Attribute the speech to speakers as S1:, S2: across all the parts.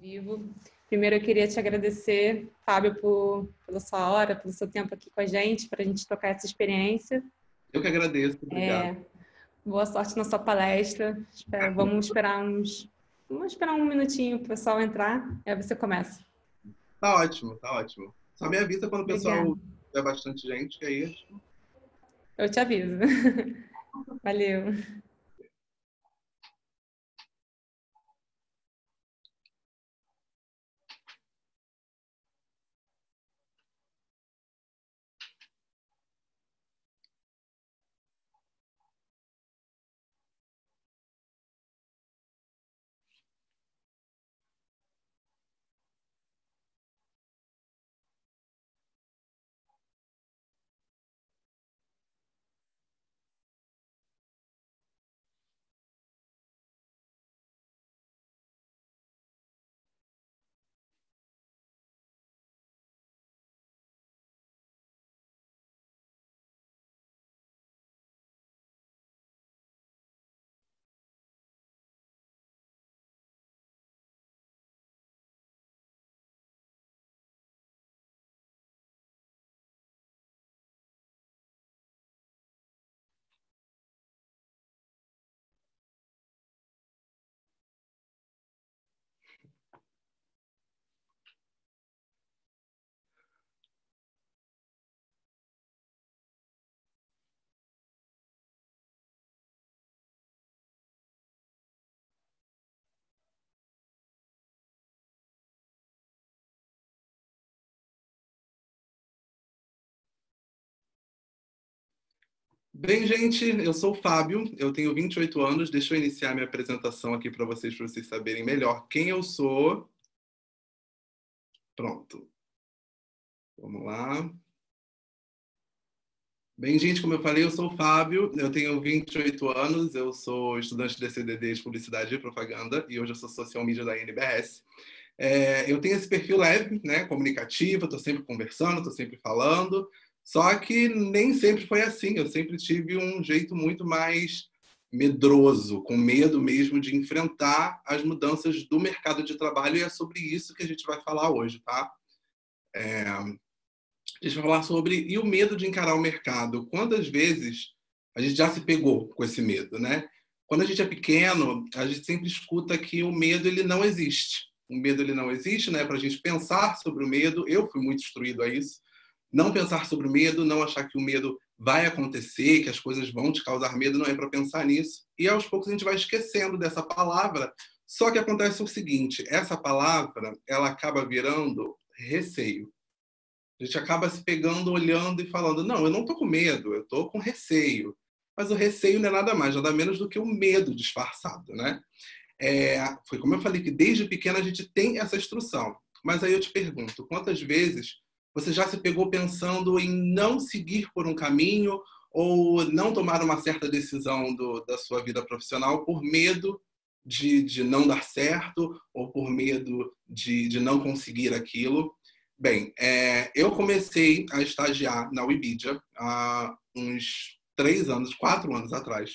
S1: Vivo. Primeiro, eu queria te agradecer, Fábio, pela sua hora, pelo seu tempo aqui com a gente, para a gente trocar essa experiência.
S2: Eu que agradeço, obrigado.
S1: Boa sorte na sua palestra. Vamos esperar um minutinho para o pessoal entrar, e aí você começa.
S2: Tá ótimo, tá ótimo. Só me avisa quando o
S1: Obrigada.
S2: pessoal tiver bastante gente, que aí...
S1: Eu te aviso. Valeu.
S2: Bem, gente, eu sou o Fábio, eu tenho 28 anos. Deixa eu iniciar minha apresentação aqui para vocês saberem melhor quem eu sou. Pronto. Vamos lá. Bem, gente, como eu falei, eu sou o Fábio, eu tenho 28 anos, eu sou estudante de CDD de Publicidade e Propaganda e hoje eu sou social media da NBS. Eu tenho esse perfil leve, né, comunicativo, estou sempre conversando, estou sempre falando, só que nem sempre foi assim, eu sempre tive um jeito muito mais medroso, com medo mesmo de enfrentar as mudanças do mercado de trabalho, e é sobre isso que a gente vai falar hoje, tá? A gente vai falar sobre o medo de encarar o mercado. Quantas vezes a gente já se pegou com esse medo, né? Quando a gente é pequeno, a gente sempre escuta que o medo ele não existe. O medo ele não existe, né? Para a gente pensar sobre o medo, eu fui muito instruído a isso. Não pensar sobre o medo, não achar que o medo vai acontecer, que as coisas vão te causar medo, não é para pensar nisso. E aos poucos a gente vai esquecendo dessa palavra. Só que acontece o seguinte, essa palavra, ela acaba virando receio. A gente acaba se pegando, olhando e falando, não, eu não estou com medo, eu estou com receio. Mas o receio não é nada mais, nada menos do que o medo disfarçado, né? Foi como eu falei, que desde pequena a gente tem essa instrução. Mas aí eu te pergunto, quantas vezes você já se pegou pensando em não seguir por um caminho ou não tomar uma certa decisão da sua vida profissional por medo de não dar certo ou por medo de não conseguir aquilo? Bem, eu comecei a estagiar na Webedia há uns 3 anos, 4 anos atrás.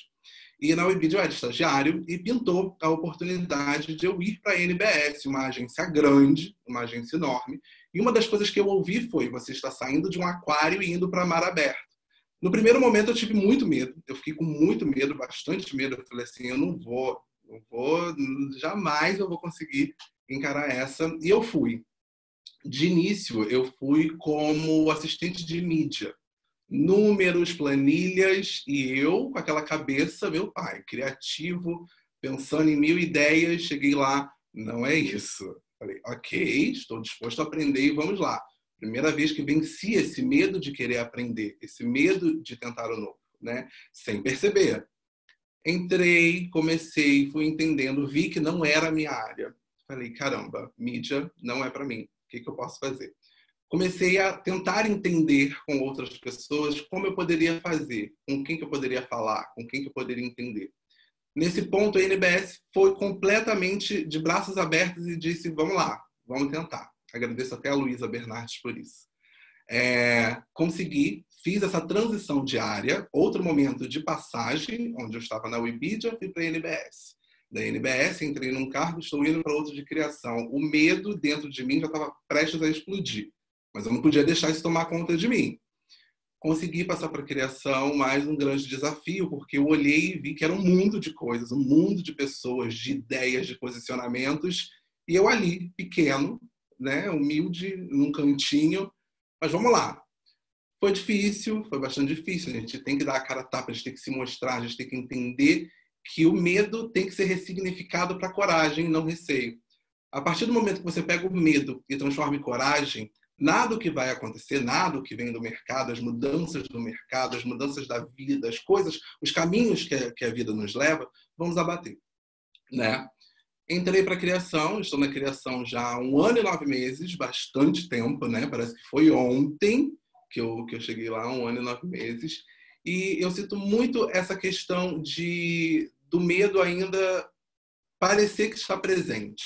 S2: E na Webedia eu era estagiário e pintou a oportunidade de eu ir para a NBS, uma agência grande, uma agência enorme. E uma das coisas que eu ouvi foi, você está saindo de um aquário e indo para mar aberto. No primeiro momento eu tive muito medo, eu fiquei com muito medo, bastante medo. Eu falei assim, eu não vou, jamais eu vou conseguir encarar essa. E eu fui. De início, eu fui como assistente de mídia. Números, planilhas, e eu, com aquela cabeça, meu pai, criativo, pensando em 1000 ideias, cheguei lá, não é isso. Falei, ok, estou disposto a aprender e vamos lá. Primeira vez que venci esse medo de querer aprender, esse medo de tentar o novo, né? Sem perceber. Entrei, comecei, fui entendendo, vi que não era a minha área. Falei, caramba, mídia não é para mim. O que eu posso fazer? Comecei a tentar entender com outras pessoas como eu poderia fazer, com quem que eu poderia falar, com quem que eu poderia entender. Nesse ponto, a NBS foi completamente de braços abertos e disse, vamos lá, vamos tentar. Agradeço até a Luísa Bernardes por isso. Consegui, fiz essa transição diária, outro momento de passagem, onde eu estava na Webedia, fui para a NBS. da NBS, entrei num cargo, estou indo para outro de criação. O medo dentro de mim já estava prestes a explodir, mas eu não podia deixar isso tomar conta de mim. Consegui passar para a criação, mais um grande desafio, porque eu olhei e vi que era um mundo de coisas, um mundo de pessoas, de ideias, de posicionamentos, e eu ali, pequeno, né, humilde, num cantinho, mas vamos lá. Foi difícil, foi bastante difícil, a gente tem que dar a cara a tapa, a gente tem que se mostrar, a gente tem que entender que o medo tem que ser ressignificado para coragem, não receio. A partir do momento que você pega o medo e transforma em coragem, nada do que vai acontecer, nada do que vem do mercado, as mudanças do mercado, as mudanças da vida, as coisas, os caminhos que a vida nos leva, vamos abater, né? Entrei para a criação, estou na criação já há 1 ano e 9 meses, bastante tempo, né? Parece que foi ontem que eu cheguei lá, 1 ano e 9 meses. E eu sinto muito essa questão do medo ainda parecer que está presente.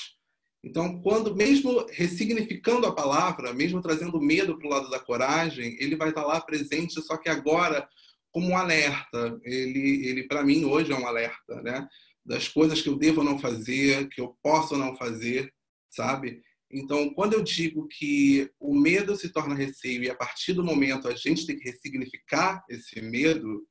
S2: Então, quando, mesmo ressignificando a palavra, mesmo trazendo medo para o lado da coragem, ele vai estar lá presente, só que agora como um alerta. Ele para mim, hoje é um alerta, né? Das coisas que eu devo não fazer, que eu posso não fazer, sabe? Então, quando eu digo que o medo se torna receio e a partir do momento a gente tem que ressignificar esse medo,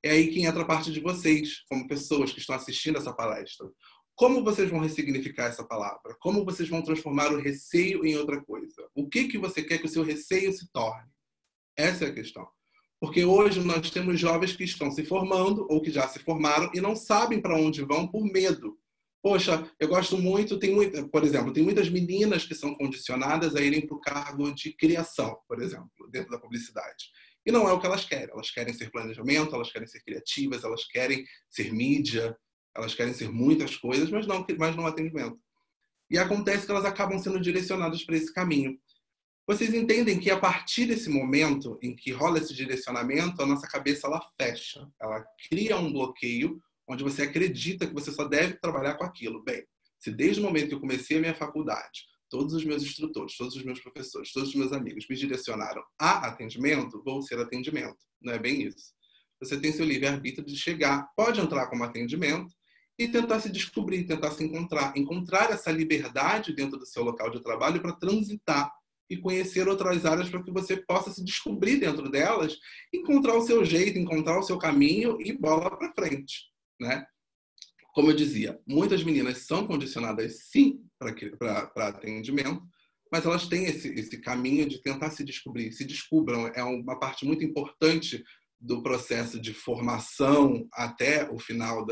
S2: é aí que entra a parte de vocês, como pessoas que estão assistindo essa palestra. Como vocês vão ressignificar essa palavra? Como vocês vão transformar o receio em outra coisa? O que você quer que o seu receio se torne? Essa é a questão. Porque hoje nós temos jovens que estão se formando ou que já se formaram e não sabem para onde vão por medo. Poxa, eu gosto muito, por exemplo, tem muitas meninas que são condicionadas a irem para o cargo de criação, por exemplo, dentro da publicidade. E não é o que elas querem. Elas querem ser planejamento, elas querem ser criativas, elas querem ser mídia, elas querem ser muitas coisas, mas não atendimento. E acontece que elas acabam sendo direcionadas para esse caminho. Vocês entendem que a partir desse momento em que rola esse direcionamento, a nossa cabeça ela fecha, ela cria um bloqueio onde você acredita que você só deve trabalhar com aquilo. Bem, se desde o momento que eu comecei a minha faculdade, todos os meus instrutores, todos os meus professores, todos os meus amigos me direcionaram a atendimento, vou ser atendimento. Não é bem isso. Você tem seu livre-arbítrio de chegar, pode entrar como atendimento e tentar se descobrir, tentar se encontrar essa liberdade dentro do seu local de trabalho para transitar e conhecer outras áreas para que você possa se descobrir dentro delas, encontrar o seu jeito, encontrar o seu caminho e bola para frente, né? Como eu dizia, muitas meninas são condicionadas sim para atendimento, mas elas têm esse caminho de tentar se descobrir, se descubram. É uma parte muito importante do processo de formação até o final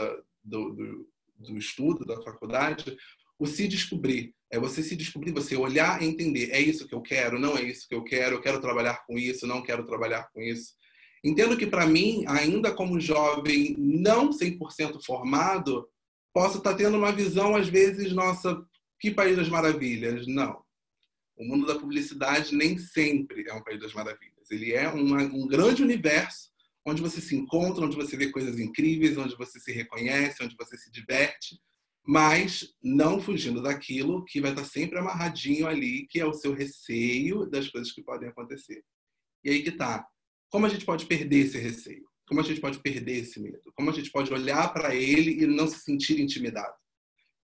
S2: do estudo, da faculdade, o se descobrir. É você se descobrir, você olhar e entender, é isso que eu quero, não é isso que eu quero trabalhar com isso, não quero trabalhar com isso. Entendo que para mim, ainda como jovem não 100% formado, posso estar tendo uma visão, às vezes, nossa, que país das maravilhas. Não. O mundo da publicidade nem sempre é um país das maravilhas. Ele é um grande universo onde você se encontra, onde você vê coisas incríveis, onde você se reconhece, onde você se diverte, mas não fugindo daquilo que vai estar sempre amarradinho ali, que é o seu receio das coisas que podem acontecer. E aí que tá. Como a gente pode perder esse receio? Como a gente pode perder esse medo? Como a gente pode olhar para ele e não se sentir intimidado?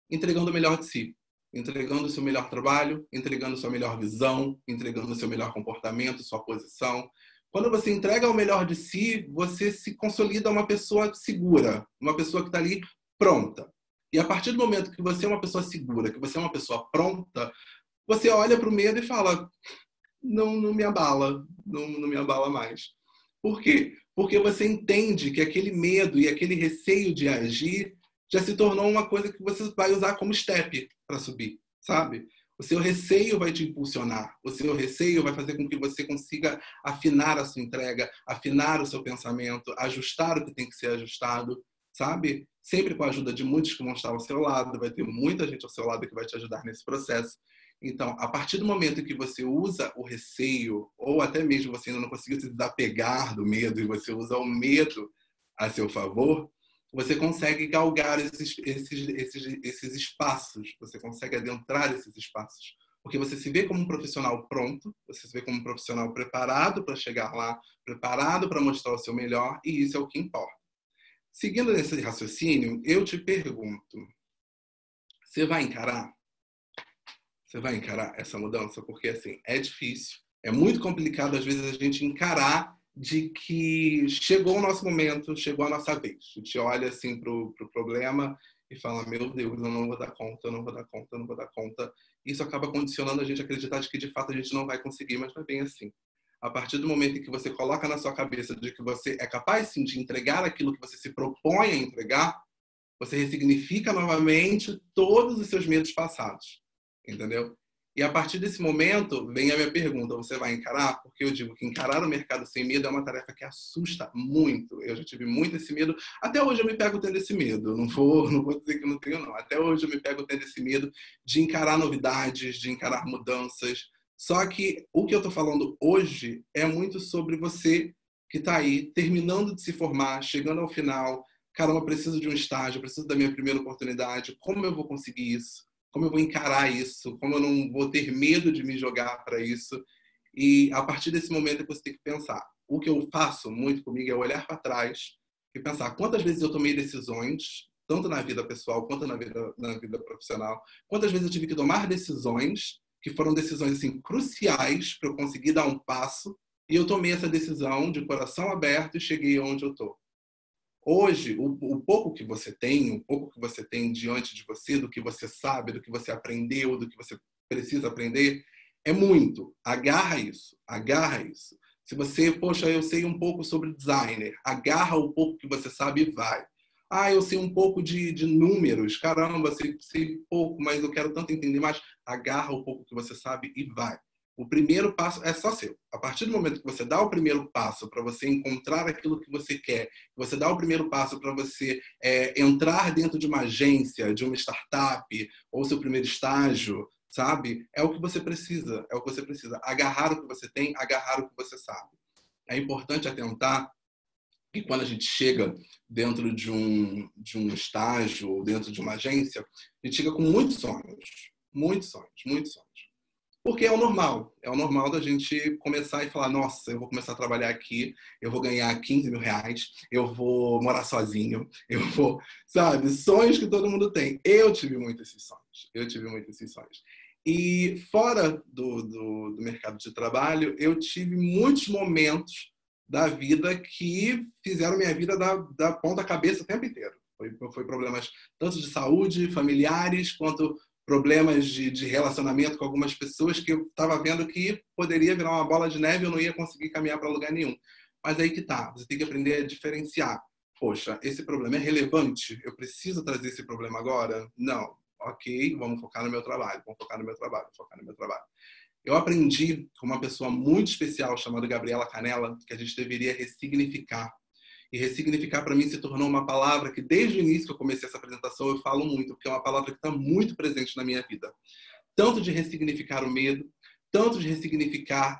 S2: Entregando o melhor de si. Entregando o seu melhor trabalho, entregando sua melhor visão, entregando o seu melhor comportamento, sua posição. Quando você entrega o melhor de si, você se consolida uma pessoa segura, uma pessoa que está ali pronta. E a partir do momento que você é uma pessoa segura, que você é uma pessoa pronta, você olha para o medo e fala, não me abala, não me abala mais. Por quê? Porque você entende que aquele medo e aquele receio de agir já se tornou uma coisa que você vai usar como step para subir, sabe? O seu receio vai te impulsionar, o seu receio vai fazer com que você consiga afinar a sua entrega, afinar o seu pensamento, ajustar o que tem que ser ajustado, sabe? Sempre com a ajuda de muitos que vão estar ao seu lado, vai ter muita gente ao seu lado que vai te ajudar nesse processo. Então, a partir do momento em que você usa o receio, ou até mesmo você ainda não conseguiu se desapegar do medo, e você usa o medo a seu favor, você consegue galgar esses espaços, você consegue adentrar esses espaços. Porque você se vê como um profissional pronto, você se vê como um profissional preparado para chegar lá, preparado para mostrar o seu melhor, e isso é o que importa. Seguindo nesse raciocínio, eu te pergunto, Você vai encarar? Você vai encarar essa mudança? Porque, assim, é difícil. É muito complicado, às vezes, a gente encarar de que chegou o nosso momento, chegou a nossa vez. A gente olha, assim, pro problema e fala, meu Deus, eu não vou dar conta, eu não vou dar conta, eu não vou dar conta. Isso acaba condicionando a gente a acreditar de que, de fato, a gente não vai conseguir, mas não é bem assim. A partir do momento em que você coloca na sua cabeça de que você é capaz, sim, de entregar aquilo que você se propõe a entregar, você ressignifica novamente todos os seus medos passados, entendeu? E a partir desse momento, vem a minha pergunta, você vai encarar? Porque eu digo que encarar o mercado sem medo é uma tarefa que assusta muito. Eu já tive muito esse medo. Até hoje eu me pego tendo esse medo. Não vou dizer que não tenho, não. Até hoje eu me pego tendo esse medo de encarar novidades, de encarar mudanças. Só que o que eu estou falando hoje é muito sobre você que está aí, terminando de se formar, chegando ao final. Caramba, eu preciso de um estágio, eu preciso da minha primeira oportunidade. Como eu vou conseguir isso? Como eu vou encarar isso? Como eu não vou ter medo de me jogar para isso? E a partir desse momento é que você tem que pensar. O que eu faço muito comigo é olhar para trás e pensar quantas vezes eu tomei decisões, tanto na vida pessoal quanto na vida profissional, quantas vezes eu tive que tomar decisões que foram decisões assim cruciais para eu conseguir dar um passo, e eu tomei essa decisão de coração aberto e cheguei onde eu estou. Hoje, o pouco que você tem, o pouco que você tem diante de você, do que você sabe, do que você aprendeu, do que você precisa aprender, é muito. Agarra isso, agarra isso. Se você, poxa, eu sei um pouco sobre designer, agarra o pouco que você sabe e vai. Ah, eu sei um pouco de números, caramba, sei pouco, mas eu quero tanto entender mais. Agarra o pouco que você sabe e vai. O primeiro passo é só seu. A partir do momento que você dá o primeiro passo para você encontrar aquilo que você quer, você dá o primeiro passo para você entrar dentro de uma agência, de uma startup, ou seu primeiro estágio, sabe? É o que você precisa, é o que você precisa. Agarrar o que você tem, agarrar o que você sabe. É importante atentar que quando a gente chega dentro de um estágio ou dentro de uma agência, a gente chega com muitos sonhos, muitos sonhos, muitos sonhos. Porque é o normal da gente começar e falar, nossa, eu vou começar a trabalhar aqui, eu vou ganhar 15 mil reais, eu vou morar sozinho, eu vou, sabe, sonhos que todo mundo tem. Eu tive muito esses sonhos. E fora do mercado de trabalho, eu tive muitos momentos da vida que fizeram minha vida da ponta cabeça o tempo inteiro. Foi problemas tanto de saúde, familiares, quanto problemas de relacionamento com algumas pessoas que eu estava vendo que poderia virar uma bola de neve e eu não ia conseguir caminhar para lugar nenhum. Mas aí que tá, você tem que aprender a diferenciar. Poxa, esse problema é relevante? Eu preciso trazer esse problema agora? Não. Ok, vamos focar no meu trabalho, focar no meu trabalho. Eu aprendi com uma pessoa muito especial chamada Gabriela Canella que a gente deveria ressignificar. E ressignificar, para mim, se tornou uma palavra que, desde o início que eu comecei essa apresentação, eu falo muito, porque é uma palavra que está muito presente na minha vida. Tanto de ressignificar o medo, tanto de ressignificar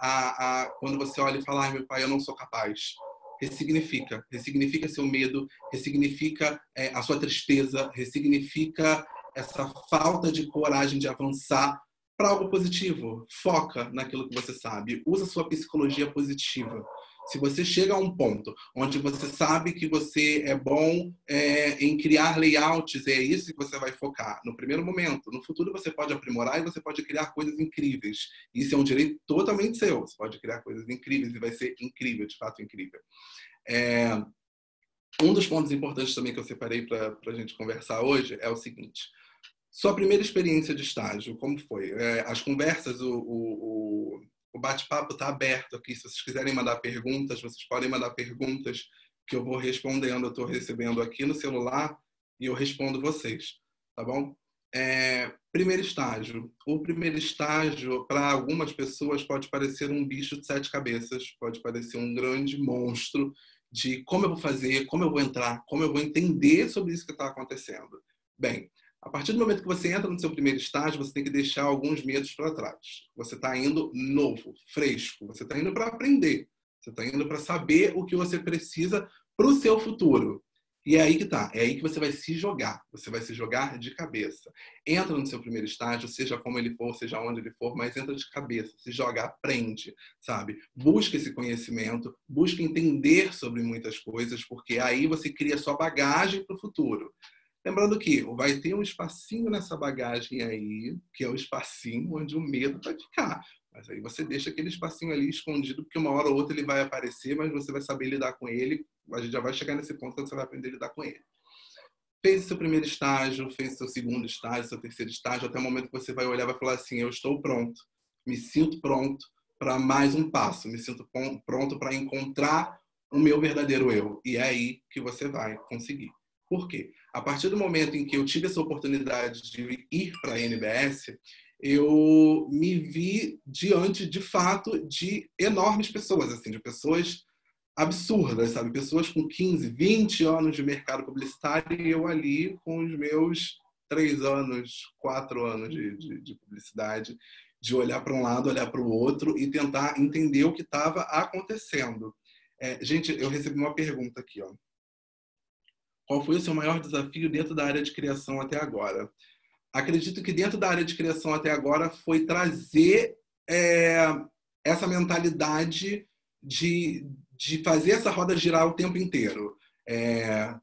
S2: quando você olha e fala, ai, meu pai, eu não sou capaz. Ressignifica seu medo, ressignifica a sua tristeza, ressignifica essa falta de coragem de avançar para algo positivo. Foca naquilo que você sabe. Usa sua psicologia positiva. Se você chega a um ponto onde você sabe que você é bom em criar layouts, é isso que você vai focar no primeiro momento. No futuro você pode aprimorar e você pode criar coisas incríveis. Isso é um direito totalmente seu. Você pode criar coisas incríveis e vai ser incrível, de fato incrível. Um dos pontos importantes também que eu separei para a gente conversar hoje é o seguinte. Sua primeira experiência de estágio, como foi? As conversas, o bate-papo está aberto aqui. Se vocês quiserem mandar perguntas, vocês podem mandar perguntas que eu vou respondendo. Eu estou recebendo aqui no celular e eu respondo vocês, tá bom? Primeiro estágio. O primeiro estágio, para algumas pessoas, pode parecer um bicho de 7 cabeças, pode parecer um grande monstro de como eu vou fazer, como eu vou entrar, como eu vou entender sobre isso que está acontecendo. Bem, a partir do momento que você entra no seu primeiro estágio, você tem que deixar alguns medos para trás. Você está indo novo, fresco. Você está indo para aprender. Você está indo para saber o que você precisa para o seu futuro. E é aí que tá. É aí que você vai se jogar. Você vai se jogar de cabeça. Entra no seu primeiro estágio, seja como ele for, seja onde ele for, mas entra de cabeça. Se joga, aprende, sabe? Busca esse conhecimento, busca entender sobre muitas coisas, porque aí você cria sua bagagem para o futuro. Lembrando que vai ter um espacinho nessa bagagem aí, que é o espacinho onde o medo vai ficar. Mas aí você deixa aquele espacinho ali escondido, porque uma hora ou outra ele vai aparecer, mas você vai saber lidar com ele. A gente já vai chegar nesse ponto que você vai aprender a lidar com ele. Fez o seu primeiro estágio, fez o seu segundo estágio, seu terceiro estágio, até o momento que você vai olhar e vai falar assim, eu estou pronto, me sinto pronto para mais um passo, me sinto pronto para encontrar o meu verdadeiro eu. E é aí que você vai conseguir. Por quê? A partir do momento em que eu tive essa oportunidade de ir para a NBS, eu me vi diante, de fato, de enormes pessoas, assim, de pessoas absurdas, sabe? Pessoas com 15, 20 anos de mercado publicitário e eu ali com os meus 3 anos, 4 anos de publicidade, de olhar para um lado, olhar para o outro e tentar entender o que estava acontecendo. Gente, eu recebi uma pergunta aqui, ó. Qual foi o seu maior desafio dentro da área de criação até agora? Acredito que dentro da área de criação até agora foi trazer essa mentalidade de fazer essa roda girar o tempo inteiro.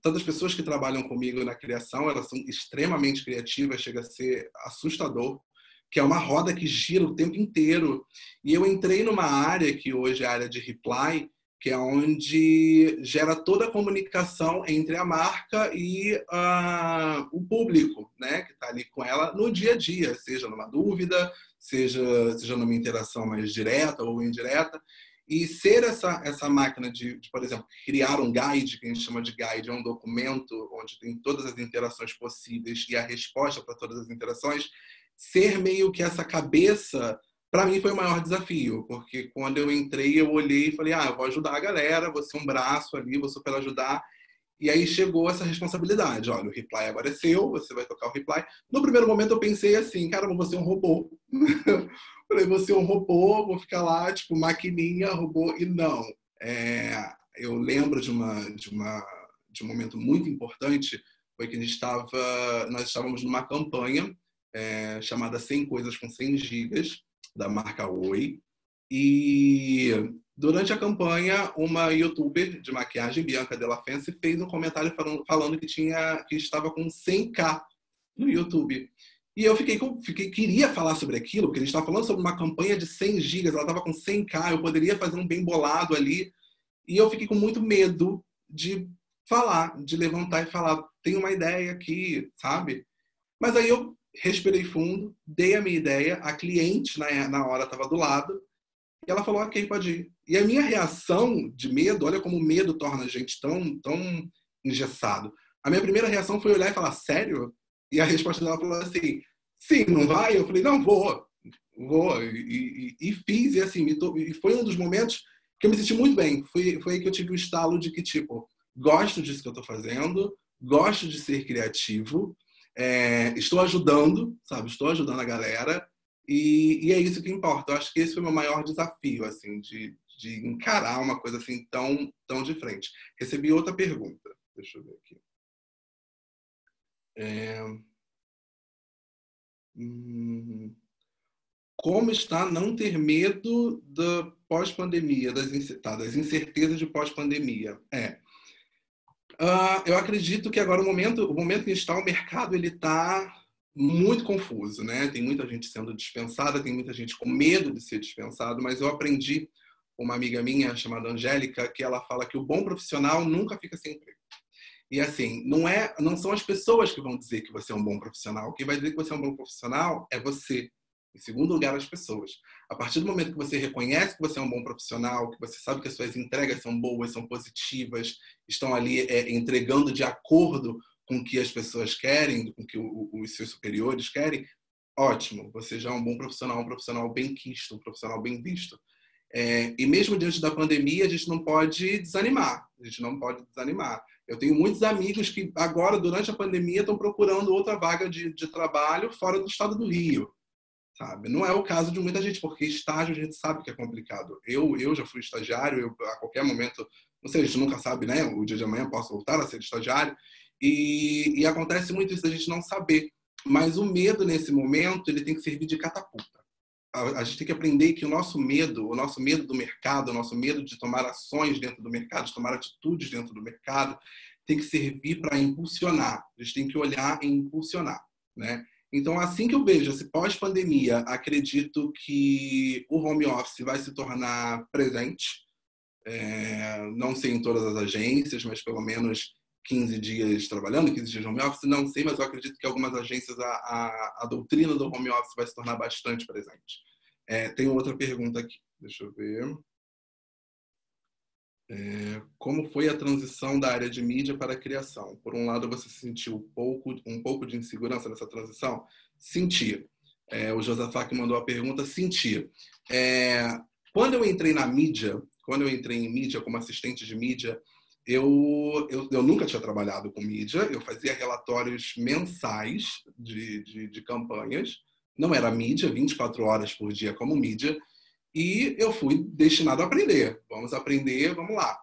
S2: Todas as pessoas que trabalham comigo na criação, elas são extremamente criativas, chega a ser assustador, que é uma roda que gira o tempo inteiro. E eu entrei numa área que hoje é a área de reply, que é onde gera toda a comunicação entre a marca e o público, né, que está ali com ela no dia a dia, seja numa dúvida, seja numa interação mais direta ou indireta. E ser essa máquina de, por exemplo, criar um guide, que a gente chama de guide, é um documento onde tem todas as interações possíveis e a resposta para todas as interações, ser meio que essa cabeça, para mim foi o maior desafio, porque quando eu entrei, eu olhei e falei, eu vou ajudar a galera, vou ser um braço ali, vou super ajudar. E aí chegou essa responsabilidade, olha, o reply agora é seu, você vai tocar o reply. No primeiro momento eu pensei assim, cara, eu vou ser um robô. Falei, vou ser um robô, vou ficar lá, tipo, maquininha, robô, e não. Eu lembro de um momento muito importante, foi que nós estávamos numa campanha chamada 100 Coisas com 100 Gigas, da marca Oi, e durante a campanha, uma youtuber de maquiagem, Bianca Della Fence, fez um comentário falando que estava com 100k no YouTube. E eu queria falar sobre aquilo, porque a gente estava falando sobre uma campanha de 100 gigas, ela estava com 100k, eu poderia fazer um bem bolado ali. E eu fiquei com muito medo de falar, de levantar e falar, tenho uma ideia aqui, sabe? Mas aí eu respirei fundo, dei a minha ideia, a cliente na hora estava do lado, e ela falou, ok, pode ir. E a minha reação de medo, olha como o medo torna a gente tão engessado. A minha primeira reação foi olhar e falar, sério? E a resposta dela falou assim, sim, não vai? Eu falei, não, vou. E fiz, e assim, e foi um dos momentos que eu me senti muito bem. Foi aí que eu tive o estalo de que, tipo, gosto disso que eu estou fazendo, gosto de ser criativo, estou ajudando, sabe? Estou ajudando a galera. E é isso que importa. Eu acho que esse foi o meu maior desafio, assim, de encarar uma coisa assim tão de frente. Recebi outra pergunta. Deixa eu ver aqui. Como está não ter medo da pós-pandemia, das incertezas de pós-pandemia? Eu acredito que agora o momento que está o mercado, ele está muito confuso, né? Tem muita gente sendo dispensada, tem muita gente com medo de ser dispensado, mas eu aprendi com uma amiga minha chamada Angélica, que ela fala que o bom profissional nunca fica sem emprego. E assim, não são as pessoas que vão dizer que você é um bom profissional. Quem vai dizer que você é um bom profissional é você. Em segundo lugar, as pessoas. A partir do momento que você reconhece que você é um bom profissional, que você sabe que as suas entregas são boas, são positivas, estão ali entregando de acordo com o que as pessoas querem, com o que os seus superiores querem, ótimo. Você já é um bom profissional, um profissional bem quisto, um profissional bem visto. E mesmo diante da pandemia, a gente não pode desanimar. Eu tenho muitos amigos que agora, durante a pandemia, estão procurando outra vaga de trabalho fora do estado do Rio, sabe? Não é o caso de muita gente, porque estágio a gente sabe que é complicado. Eu já fui estagiário, a qualquer momento, não sei, a gente nunca sabe, né? O dia de amanhã posso voltar a ser estagiário. E acontece muito isso da gente não saber. Mas o medo, nesse momento, ele tem que servir de catapulta. A gente tem que aprender que o nosso medo do mercado, o nosso medo de tomar ações dentro do mercado, de tomar atitudes dentro do mercado, tem que servir para impulsionar. A gente tem que olhar e impulsionar, né? Então, assim que eu vejo esse pós-pandemia, acredito que o home office vai se tornar presente. Não sei em todas as agências, mas pelo menos 15 dias trabalhando, 15 dias de home office, não sei, mas eu acredito que algumas agências a doutrina do home office vai se tornar bastante presente. Tem outra pergunta aqui, deixa eu ver. Como foi a transição da área de mídia para a criação? Por um lado, você sentiu um pouco de insegurança nessa transição? Senti. O Josafá que mandou a pergunta, senti. Quando eu entrei na mídia, quando eu entrei em mídia como assistente de mídia, eu nunca tinha trabalhado com mídia, eu fazia relatórios mensais de campanhas, não era mídia, 24 horas por dia como mídia, e eu fui destinado a aprender. Vamos aprender, vamos lá.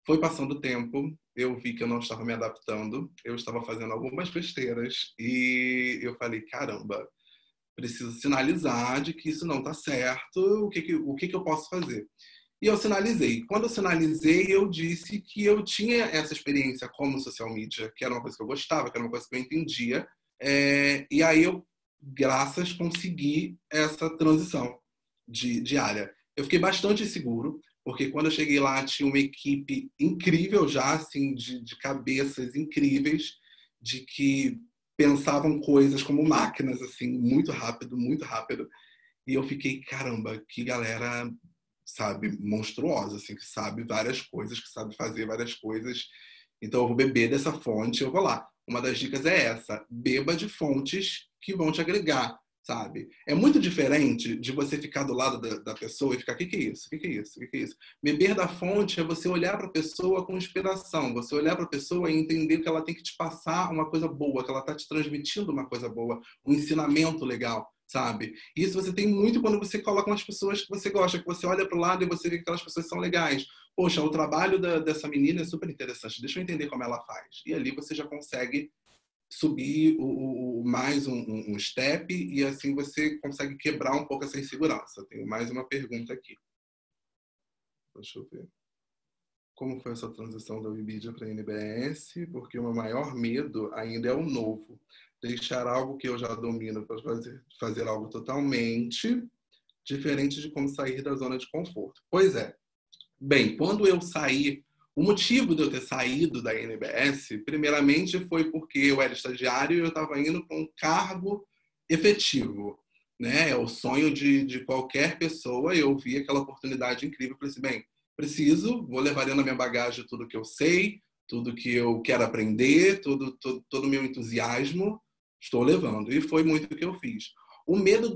S2: Foi passando o tempo, eu vi que eu não estava me adaptando, eu estava fazendo algumas besteiras e eu falei, caramba, preciso sinalizar de que isso não está certo, o que eu posso fazer? E eu sinalizei. Quando eu sinalizei, eu disse que eu tinha essa experiência como social media, que era uma coisa que eu gostava, que era uma coisa que eu entendia, e aí eu, graças, consegui essa transição de área. Eu fiquei bastante inseguro, porque quando eu cheguei lá tinha uma equipe incrível já, assim, de cabeças incríveis, de que pensavam coisas como máquinas, assim, muito rápido, muito rápido. E eu fiquei, caramba, que galera, sabe, monstruosa, assim, que sabe várias coisas, que sabe fazer várias coisas. Então eu vou beber dessa fonte, eu vou lá. Uma das dicas é essa, beba de fontes que vão te agregar, sabe? É muito diferente de você ficar do lado da pessoa e ficar, o que é isso? O que é isso? O que é isso? Beber da fonte é você olhar para a pessoa com inspiração, você olhar para a pessoa e entender que ela tem que te passar uma coisa boa, que ela está te transmitindo uma coisa boa, um ensinamento legal, sabe? Isso você tem muito quando você coloca umas pessoas que você gosta, que você olha para o lado e você vê que aquelas pessoas são legais. Poxa, o trabalho dessa menina é super interessante, deixa eu entender como ela faz. E ali você já consegue subir mais um step e assim você consegue quebrar um pouco essa insegurança. Tenho mais uma pergunta aqui. Deixa eu ver. Como foi essa transição da Webedia para a NBS? Porque o meu maior medo ainda é o novo. Deixar algo que eu já domino para fazer algo totalmente diferente de como sair da zona de conforto. Pois é. Bem, quando eu saí, o motivo de eu ter saído da NBS, primeiramente, foi porque eu era estagiário e eu estava indo para um cargo efetivo, né? É o sonho de qualquer pessoa. Eu vi aquela oportunidade incrível, falei assim, bem, vou levar na minha bagagem tudo que eu sei, tudo que eu quero aprender, todo o meu entusiasmo, estou levando. E foi muito o que eu fiz. O medo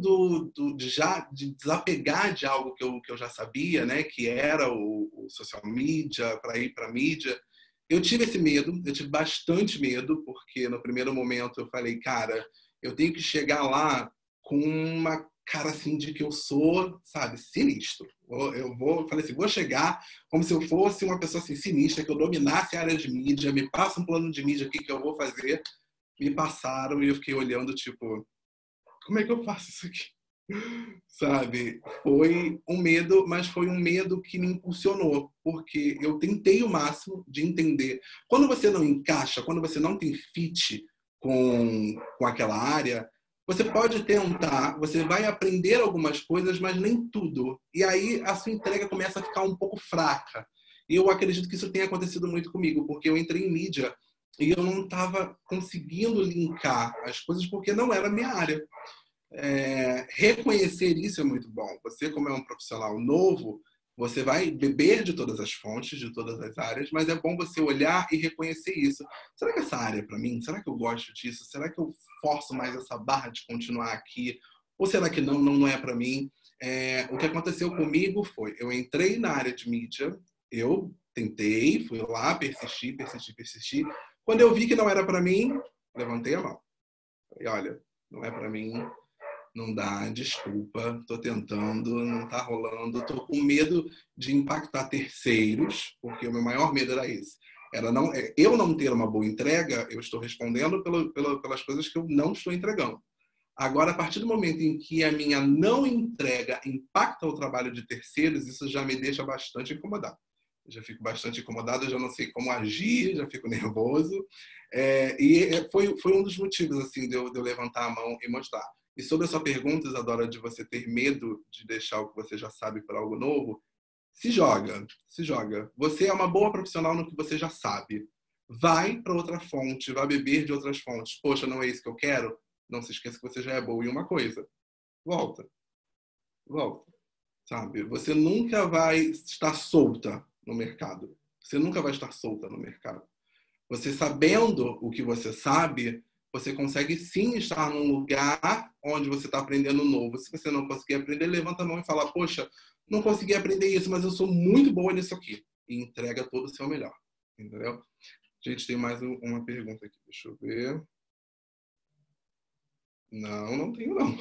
S2: de desapegar de algo que eu já sabia, né, que era o social media, para ir para a mídia, eu tive esse medo, eu tive bastante medo, porque no primeiro momento eu falei, cara, eu tenho que chegar lá com uma cara assim de que eu sou, sabe, sinistro. Falei assim, vou chegar como se eu fosse uma pessoa assim, sinistra, que eu dominasse a área de mídia, me passa um plano de mídia aqui que eu vou fazer. Me passaram e eu fiquei olhando, tipo, como é que eu faço isso aqui? Sabe? Foi um medo, mas foi um medo que me impulsionou, porque eu tentei o máximo de entender. Quando você não encaixa, quando você não tem fit com aquela área, você pode tentar, você vai aprender algumas coisas, mas nem tudo. E aí a sua entrega começa a ficar um pouco fraca. E eu acredito que isso tenha acontecido muito comigo, porque eu entrei em mídia e eu não estava conseguindo linkar as coisas porque não era a minha área. Reconhecer isso é muito bom. Você, como é um profissional novo, você vai beber de todas as fontes, de todas as áreas, mas é bom você olhar e reconhecer isso. Será que essa área é para mim? Será que eu gosto disso? Será que eu forço mais essa barra de continuar aqui? Ou será que não é para mim? O que aconteceu comigo foi, eu entrei na área de mídia, eu tentei, fui lá, persisti. Quando eu vi que não era para mim, levantei a mão. Falei, olha, não é para mim, não dá, desculpa, tô tentando, não tá rolando, tô com medo de impactar terceiros, porque o meu maior medo era esse. Eu não ter uma boa entrega, eu estou respondendo pelas coisas que eu não estou entregando. Agora, a partir do momento em que a minha não entrega impacta o trabalho de terceiros, isso já me deixa bastante incomodado. já fico bastante incomodado, já não sei como agir, já fico nervoso. Foi um dos motivos assim de eu levantar a mão e mostrar. E sobre a sua pergunta, Isadora, de você ter medo de deixar o que você já sabe para algo novo, se joga, se joga. Você é uma boa profissional no que você já sabe. Vai para outra fonte, vai beber de outras fontes. Poxa, não é isso que eu quero? Não se esqueça que você já é boa em uma coisa. Volta, volta, sabe? Você nunca vai estar solta no mercado. Você nunca vai estar solta no mercado. Você sabendo o que você sabe, você consegue sim estar num lugar onde você está aprendendo novo. Se você não conseguir aprender, levanta a mão e fala, poxa, não consegui aprender isso, mas eu sou muito boa nisso aqui. E entrega todo o seu melhor. Entendeu? Gente, tem mais uma pergunta aqui. Deixa eu ver. Não tenho não.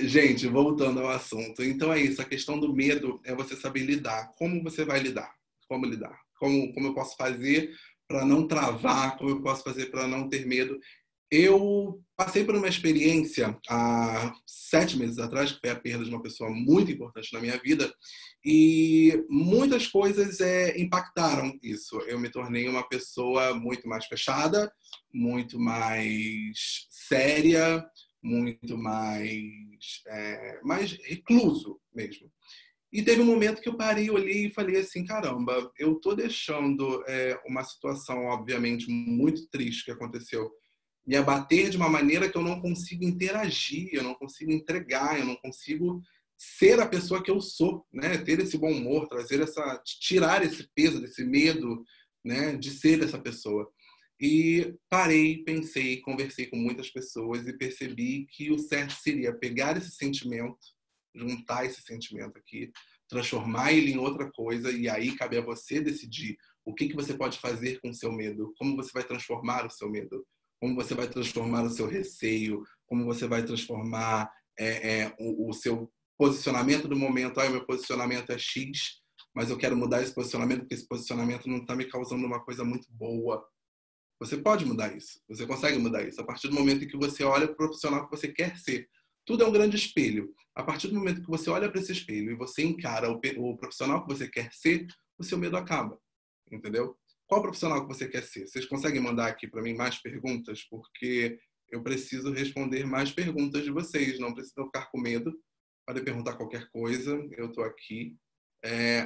S2: Gente, voltando ao assunto. Então é isso, a questão do medo é você saber lidar. Como você vai lidar? Como lidar? Como eu posso fazer para não travar? Como eu posso fazer para não ter medo? Eu passei por uma experiência há 7 meses atrás, que foi a perda de uma pessoa muito importante na minha vida, e muitas coisas impactaram isso. Eu me tornei uma pessoa muito mais fechada, muito mais séria, muito mais recluso mesmo. E teve um momento que eu parei, olhei e falei assim, caramba, eu tô deixando uma situação, obviamente, muito triste que aconteceu me abater de uma maneira que eu não consigo interagir, eu não consigo entregar, eu não consigo ser a pessoa que eu sou, né? Ter esse bom humor, tirar esse peso, desse medo, né? De ser essa pessoa. E parei, pensei, conversei com muitas pessoas e percebi que o certo seria pegar esse sentimento, juntar esse sentimento aqui, transformar ele em outra coisa, e aí cabe a você decidir o que você pode fazer com o seu medo, como você vai transformar o seu medo, como você vai transformar o seu receio, como você vai transformar o seu posicionamento do momento. O meu posicionamento é X, mas eu quero mudar esse posicionamento porque esse posicionamento não está me causando uma coisa muito boa. Você pode mudar isso, você consegue mudar isso a partir do momento em que você olha para o profissional que você quer ser. Tudo é um grande espelho. A partir do momento que você olha para esse espelho e você encara o profissional que você quer ser, o seu medo acaba, entendeu? Qual profissional que você quer ser? Vocês conseguem mandar aqui para mim mais perguntas? Porque eu preciso responder mais perguntas de vocês. Não precisam ficar com medo. Podem perguntar qualquer coisa. Eu estou aqui.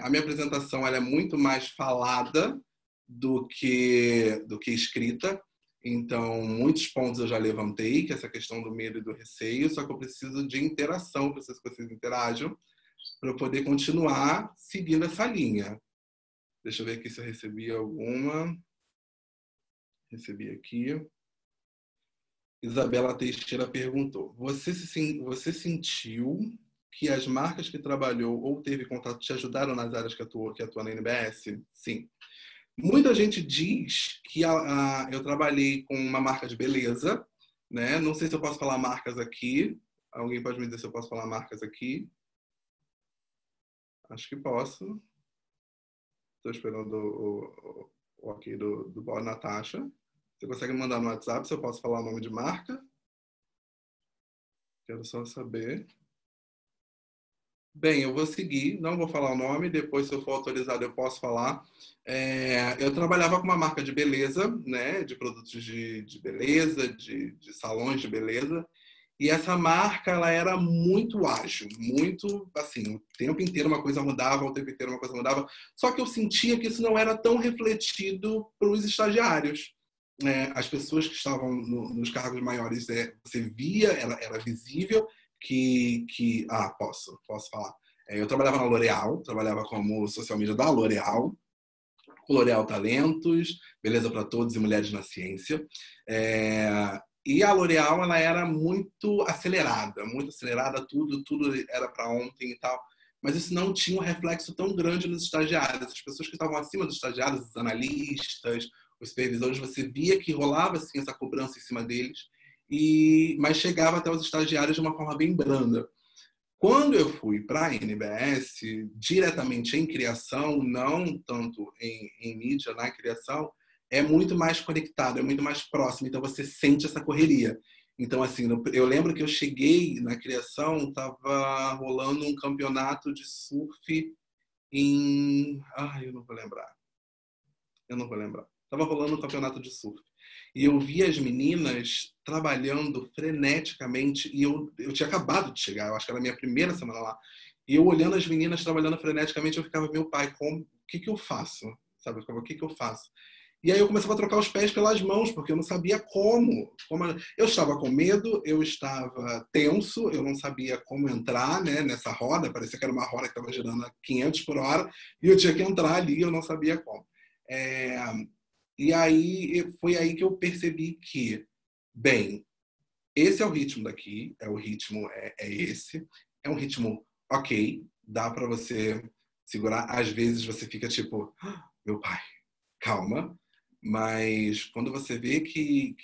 S2: A minha apresentação ela é muito mais falada do que escrita. Então, muitos pontos eu já levantei, que é essa questão do medo e do receio, só que eu preciso de interação, preciso que vocês interajam para eu poder continuar seguindo essa linha. Deixa eu ver aqui se eu recebi alguma. Recebi aqui. Isabela Teixeira perguntou: você sentiu que as marcas que trabalhou ou teve contato te ajudaram nas áreas que atua na NBS? Sim. Muita gente diz que eu trabalhei com uma marca de beleza, né? Não sei se eu posso falar marcas aqui. Alguém pode me dizer se eu posso falar marcas aqui? Acho que posso. Estou esperando o ok do Boa Natasha. Você consegue mandar no WhatsApp se eu posso falar o nome de marca? Quero só saber. Bem, eu vou seguir, não vou falar o nome, depois se eu for autorizado eu posso falar. Eu trabalhava com uma marca de beleza, né, de produtos de beleza, de salões de beleza, e essa marca ela era muito ágil, muito assim, o tempo inteiro uma coisa mudava, o tempo inteiro uma coisa mudava, só que eu sentia que isso não era tão refletido para os estagiários. As pessoas que estavam nos cargos maiores, você via, era visível, posso falar. Eu trabalhava na L'Oréal, trabalhava como social media da L'Oréal, L'Oréal Talentos, Beleza para Todos e Mulheres na Ciência. E a L'Oréal ela era muito acelerada, tudo era para ontem e tal. Mas isso não tinha um reflexo tão grande nos estagiários. As pessoas que estavam acima dos estagiários, os analistas, os supervisores, você via que rolava assim, essa cobrança em cima deles, mas chegava até os estagiários de uma forma bem branda. Quando eu fui para a NBS, diretamente em criação, não tanto em mídia, na criação, é muito mais conectado, é muito mais próximo, então você sente essa correria. Então, assim, eu lembro que eu cheguei na criação, estava rolando um campeonato de surf Ai, eu não vou lembrar. Tava rolando um campeonato de surf. E eu vi as meninas trabalhando freneticamente, e eu tinha acabado de chegar, eu acho que era a minha primeira semana lá. E eu olhando as meninas trabalhando freneticamente, eu ficava, meu pai, o que eu faço? Sabe? Eu ficava, o que eu faço? E aí eu começava a trocar os pés pelas mãos, porque eu não sabia como. Eu estava com medo, eu estava tenso, eu não sabia como entrar, né, nessa roda. Parecia que era uma roda que estava girando a 500 por hora, e eu tinha que entrar ali, eu não sabia como. E aí foi aí que eu percebi que, bem, esse é o ritmo daqui, o ritmo é esse. É um ritmo ok, dá para você segurar. Às vezes você fica tipo, meu pai, calma. Mas quando você vê que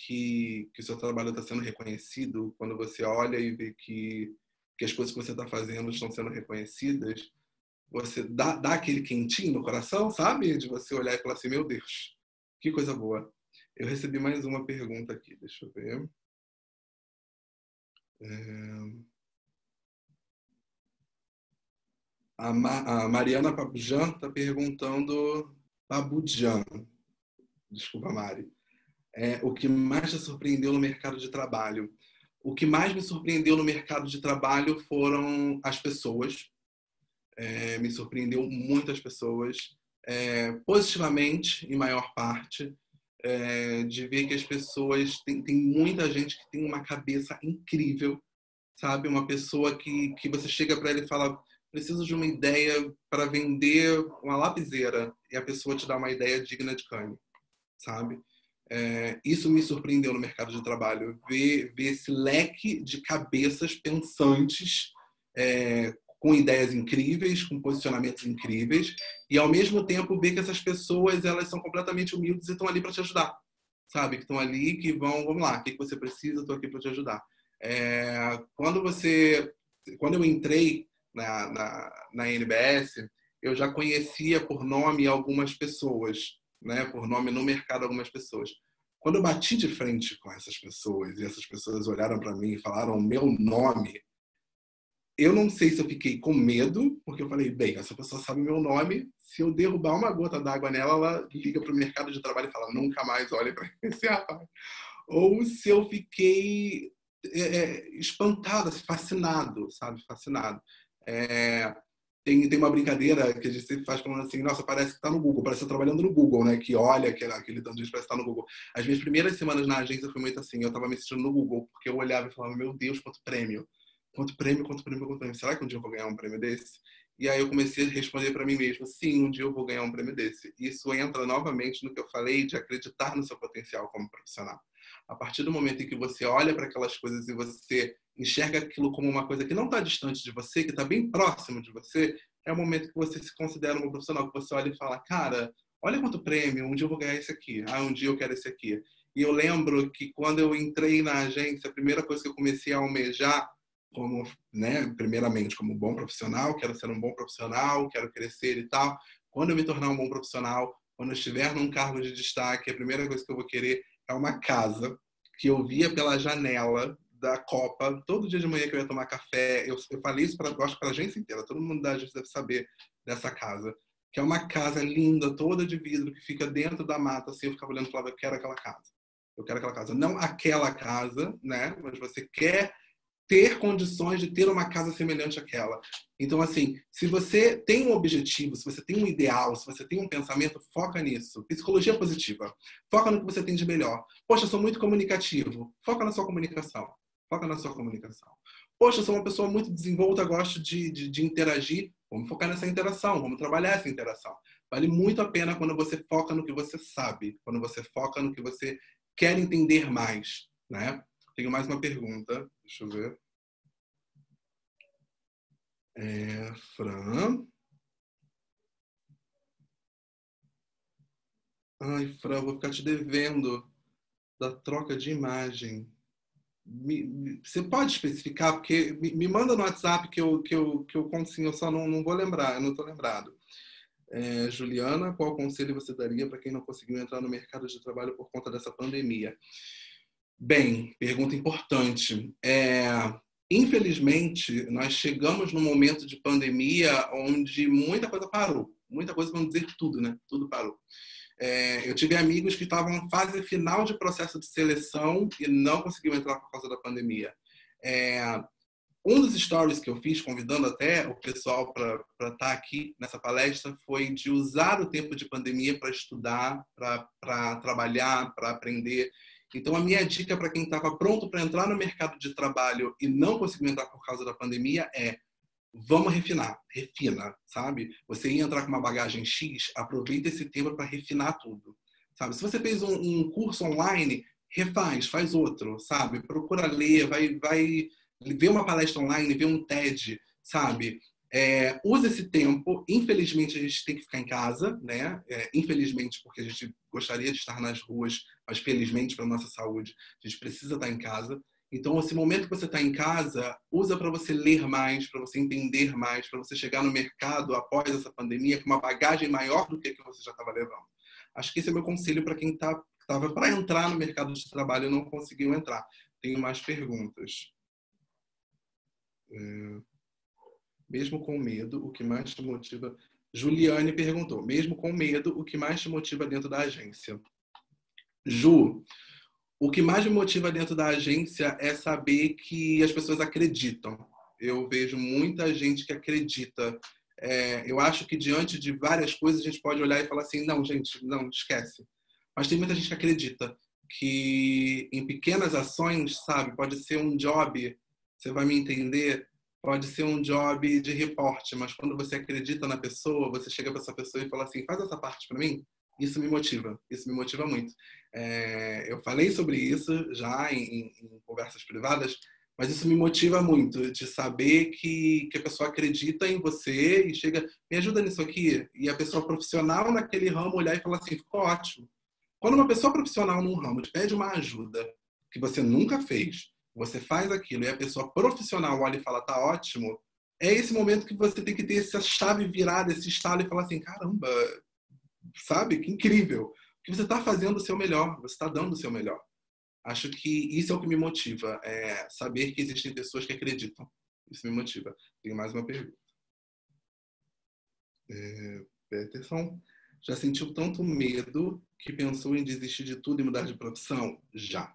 S2: o seu trabalho está sendo reconhecido, quando você olha e vê que as coisas que você está fazendo estão sendo reconhecidas, você dá aquele quentinho no coração, sabe? De você olhar e falar assim, meu Deus, que coisa boa. Eu recebi mais uma pergunta aqui, deixa eu ver. A Mariana Pabujan está perguntando, Pabujan, desculpa, Mari, o que mais te surpreendeu no mercado de trabalho? O que mais me surpreendeu no mercado de trabalho foram as pessoas. Me surpreendeu muito as pessoas, positivamente, em maior parte, de ver que as pessoas... Tem muita gente que tem uma cabeça incrível, sabe? Uma pessoa que você chega para ela e fala, preciso de uma ideia para vender uma lapiseira, e a pessoa te dá uma ideia digna de Cannes, sabe? Isso me surpreendeu no mercado de trabalho, ver esse leque de cabeças pensantes, com ideias incríveis, com posicionamentos incríveis, e ao mesmo tempo ver que essas pessoas, elas são completamente humildes e estão ali para te ajudar, sabe? Que estão ali, que vamos lá, o que você precisa, estou aqui para te ajudar. Quando eu entrei na NBS, eu já conhecia por nome algumas pessoas, né? Por nome no mercado algumas pessoas. Quando eu bati de frente com essas pessoas e essas pessoas olharam para mim e falaram o meu nome, eu não sei se eu fiquei com medo, porque eu falei, bem, essa pessoa sabe meu nome, se eu derrubar uma gota d'água nela, ela liga para o mercado de trabalho e fala, nunca mais olhe para esse rapaz. Ou se eu fiquei espantado, assim, fascinado, sabe? Fascinado. Tem uma brincadeira que a gente sempre faz falando assim, nossa, parece que está no Google, parece que está trabalhando no Google, né? Que olha aquele tanto de gente parece que está no Google. As minhas primeiras semanas na agência foi muito assim, eu estava me sentindo no Google, porque eu olhava e falava, meu Deus, quanto prêmio. Quanto prêmio, quanto prêmio, quanto prêmio. Será que um dia eu vou ganhar um prêmio desse? E aí eu comecei a responder para mim mesmo, sim, um dia eu vou ganhar um prêmio desse. Isso entra novamente no que eu falei de acreditar no seu potencial como profissional. A partir do momento em que você olha para aquelas coisas e você enxerga aquilo como uma coisa que não está distante de você, que está bem próximo de você, é o momento que você se considera um profissional, que você olha e fala, cara, olha quanto prêmio, um dia eu vou ganhar esse aqui, um dia eu quero esse aqui. E eu lembro que quando eu entrei na agência, a primeira coisa que eu comecei a almejar, como, né, primeiramente como bom profissional, quero ser um bom profissional, quero crescer e tal. Quando eu me tornar um bom profissional, quando eu estiver num cargo de destaque, a primeira coisa que eu vou querer é uma casa que eu via pela janela da Copa, todo dia de manhã que eu ia tomar café. Eu falei isso para a agência inteira, todo mundo da agência deve saber dessa casa, que é uma casa linda, toda de vidro, que fica dentro da mata, assim. Eu ficava olhando e falava, eu quero aquela casa. Eu quero aquela casa. Não aquela casa, né? Mas você quer ter condições de ter uma casa semelhante àquela. Então, assim, se você tem um objetivo, se você tem um ideal, se você tem um pensamento, foca nisso. Psicologia positiva. Foca no que você tem de melhor. Poxa, eu sou muito comunicativo. Foca na sua comunicação. Foca na sua comunicação. Poxa, eu sou uma pessoa muito desenvolta, gosto de interagir. Vamos focar nessa interação, vamos trabalhar essa interação. Vale muito a pena quando você foca no que você sabe, quando você foca no que você quer entender mais, né? Tenho mais uma pergunta. Deixa eu ver. Fran. Ai, Fran, vou ficar te devendo da troca de imagem. Você pode especificar? Porque me manda no WhatsApp que eu consigo, eu só não vou lembrar, eu não estou lembrado. Juliana, qual conselho você daria para quem não conseguiu entrar no mercado de trabalho por conta dessa pandemia? Bem, pergunta importante. Infelizmente, nós chegamos num momento de pandemia onde muita coisa parou. Muita coisa, vamos dizer tudo, né? Tudo parou. Eu tive amigos que estavam em fase final de processo de seleção e não conseguiam entrar por causa da pandemia. Um dos stories que eu fiz, convidando até o pessoal para estar aqui nessa palestra, foi de usar o tempo de pandemia para estudar, para trabalhar, para aprender. Então, a minha dica para quem estava pronto para entrar no mercado de trabalho e não conseguiu entrar por causa da pandemia é: vamos refinar, refina, sabe? Você ia entrar com uma bagagem X, aproveita esse tempo para refinar tudo, sabe? Se você fez um curso online, refaz, faz outro, sabe? Procura ler, vai ver uma palestra online, ver um TED, sabe? Usa esse tempo. Infelizmente, a gente tem que ficar em casa, né? Infelizmente, porque a gente gostaria de estar nas ruas, mas felizmente para a nossa saúde, a gente precisa estar em casa. Então, esse momento que você está em casa, usa para você ler mais, para você entender mais, para você chegar no mercado após essa pandemia com uma bagagem maior do que a que você já estava levando. Acho que esse é o meu conselho para quem estava para entrar no mercado de trabalho e não conseguiu entrar. Tenho mais perguntas. Mesmo com medo, o que mais te motiva? Juliane perguntou. Mesmo com medo, o que mais te motiva dentro da agência? Ju, o que mais me motiva dentro da agência é saber que as pessoas acreditam. Eu vejo muita gente que acredita. Eu acho que diante de várias coisas a gente pode olhar e falar assim, não, gente, não, esquece. Mas tem muita gente que acredita que em pequenas ações, sabe, pode ser um job, você vai me entender, pode ser um job de reporte, mas quando você acredita na pessoa, você chega para essa pessoa e fala assim, faz essa parte para mim. Isso me motiva muito. Eu falei sobre isso já em conversas privadas, mas isso me motiva muito, de saber que a pessoa acredita em você e chega, me ajuda nisso aqui. E a pessoa profissional naquele ramo olhar e falar assim, ficou ótimo. Quando uma pessoa profissional num ramo te pede uma ajuda que você nunca fez, você faz aquilo e a pessoa profissional olha e fala, tá ótimo, é esse momento que você tem que ter essa chave virada, esse estalo e falar assim, caramba, sabe? Que incrível. Porque você está fazendo o seu melhor, você está dando o seu melhor. Acho que isso é o que me motiva, saber que existem pessoas que acreditam. Isso me motiva. Tenho mais uma pergunta. Peterson, já sentiu tanto medo que pensou em desistir de tudo e mudar de profissão? Já.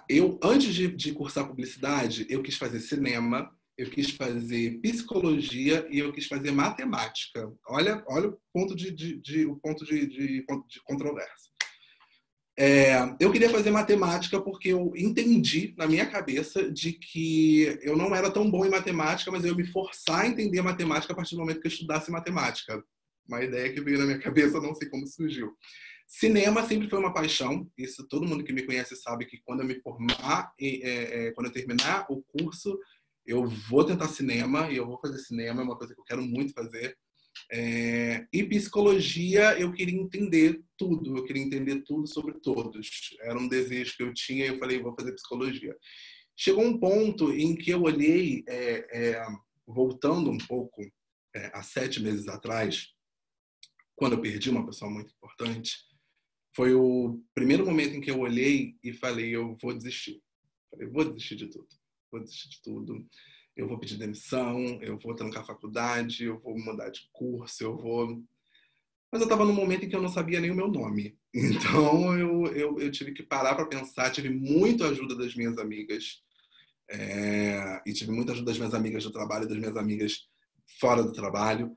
S2: Eu, antes de cursar publicidade, eu quis fazer cinema, eu quis fazer psicologia e eu quis fazer matemática. Olha o ponto de controvérsia. Eu queria fazer matemática porque eu entendi na minha cabeça de que eu não era tão bom em matemática, mas eu ia me forçar a entender matemática a partir do momento que eu estudasse matemática. Uma ideia que veio na minha cabeça, não sei como surgiu. Cinema sempre foi uma paixão. Isso todo mundo que me conhece sabe que quando eu me formar, quando eu terminar o curso, eu vou tentar cinema e eu vou fazer cinema, é uma coisa que eu quero muito fazer. E psicologia, eu queria entender tudo sobre todos. Era um desejo que eu tinha e eu falei, vou fazer psicologia. Chegou um ponto em que eu olhei, voltando um pouco, há 7 meses atrás, quando eu perdi uma pessoa muito importante, foi o primeiro momento em que eu olhei e falei, eu vou desistir. Falei, vou desistir de tudo. Eu vou pedir demissão, eu vou trancar a faculdade, eu vou mudar de curso, Mas eu estava num momento em que eu não sabia nem o meu nome. Então, eu tive que parar para pensar, tive muita ajuda das minhas amigas. E tive muita ajuda das minhas amigas do trabalho e das minhas amigas fora do trabalho,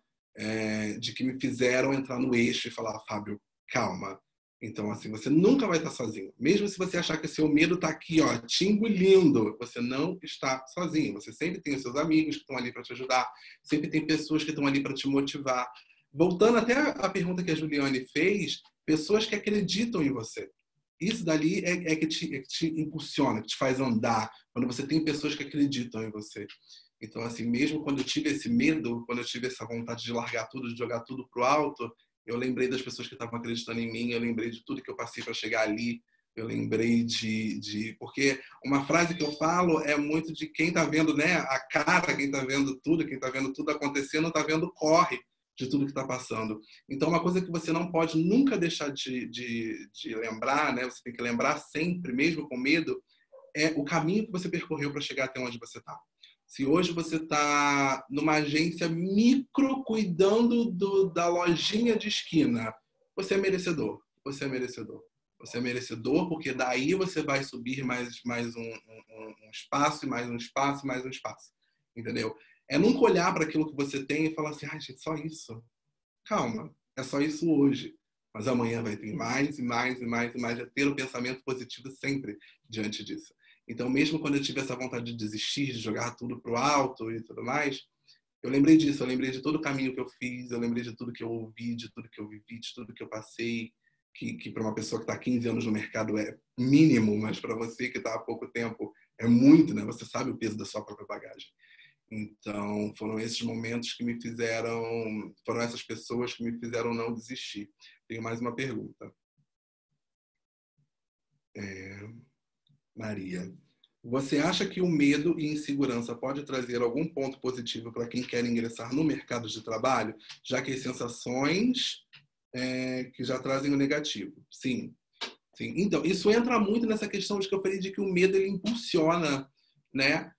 S2: de que me fizeram entrar no eixo e falar, Fábio, calma. Então, assim, você nunca vai estar sozinho. Mesmo se você achar que o seu medo está aqui, ó, te engolindo, você não está sozinho. Você sempre tem os seus amigos que estão ali para te ajudar, sempre tem pessoas que estão ali para te motivar. Voltando até a pergunta que a Juliane fez, pessoas que acreditam em você. Isso dali é que te impulsiona, que te faz andar, quando você tem pessoas que acreditam em você. Então, assim, mesmo quando eu tive esse medo, quando eu tive essa vontade de largar tudo, de jogar tudo pro alto, eu lembrei das pessoas que estavam acreditando em mim, eu lembrei de tudo que eu passei para chegar ali, eu lembrei Porque uma frase que eu falo é muito de quem está vendo, né, a cara, quem está vendo tudo acontecendo, está vendo o corre de tudo que está passando. Então, uma coisa que você não pode nunca deixar de lembrar, né, você tem que lembrar sempre, mesmo com medo, é o caminho que você percorreu para chegar até onde você está. Se hoje você está numa agência micro cuidando da lojinha de esquina, você é merecedor. Você é merecedor. Você é merecedor porque daí você vai subir mais um espaço, e mais um espaço, e mais um espaço. Entendeu? É nunca olhar para aquilo que você tem e falar assim, ai, gente, só isso. Calma, é só isso hoje. Mas amanhã vai ter mais e mais e mais e mais. É ter o pensamento positivo sempre diante disso. Então, mesmo quando eu tive essa vontade de desistir, de jogar tudo pro alto e tudo mais, eu lembrei disso. Eu lembrei de todo o caminho que eu fiz, eu lembrei de tudo que eu ouvi, de tudo que eu vivi, de tudo que eu passei, que para uma pessoa que está há 15 anos no mercado é mínimo, mas para você que está há pouco tempo é muito, né? Você sabe o peso da sua própria bagagem. Então, foram esses momentos que me fizeram, foram essas pessoas que me fizeram não desistir. Tenho mais uma pergunta. Maria, você acha que o medo e insegurança pode trazer algum ponto positivo para quem quer ingressar no mercado de trabalho, já que as sensações que já trazem o negativo? Sim. Sim. Então, isso entra muito nessa questão de que eu falei de que o medo ele impulsiona, né?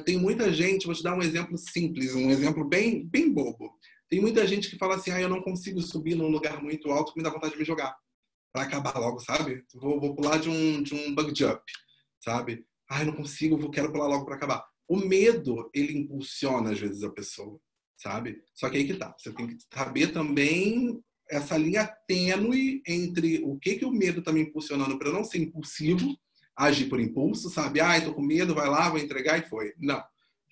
S2: Tem muita gente, vou te dar um exemplo simples, um exemplo bem bobo. Tem muita gente que fala assim, eu não consigo subir num lugar muito alto que me dá vontade de me jogar. Para acabar logo, sabe? Vou pular de um bug jump, sabe? Eu não consigo, quero pular logo para acabar. O medo, ele impulsiona às vezes a pessoa, sabe? Só que aí que tá. Você tem que saber também essa linha tênue entre o que o medo tá me impulsionando para eu não ser impulsivo, agir por impulso, sabe? Tô com medo, vai lá, vou entregar e foi. Não.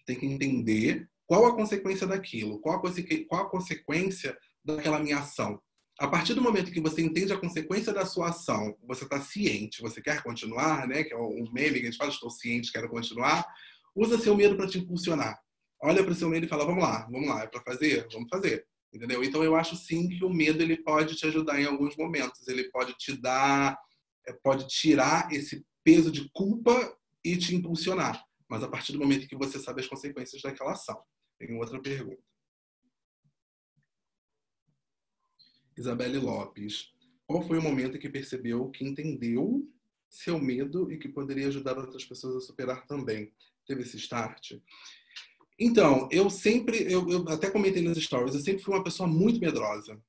S2: Tem que entender qual a consequência daquilo, qual a consequência daquela minha ação. A partir do momento que você entende a consequência da sua ação, você está ciente, você quer continuar, né? Que é um meme que a gente fala, estou ciente, quero continuar. Usa seu medo para te impulsionar. Olha para o seu medo e fala, vamos lá, é para fazer? Vamos fazer. Entendeu? Então, eu acho sim que o medo ele pode te ajudar em alguns momentos. Ele pode te dar, pode tirar esse peso de culpa e te impulsionar. Mas a partir do momento que você sabe as consequências daquela ação. Tem outra pergunta. Isabelle Lopes. Qual foi o momento em que percebeu que entendeu seu medo e que poderia ajudar outras pessoas a superar também? Teve esse start? Então, eu até comentei nos stories, eu sempre fui uma pessoa muito medrosa,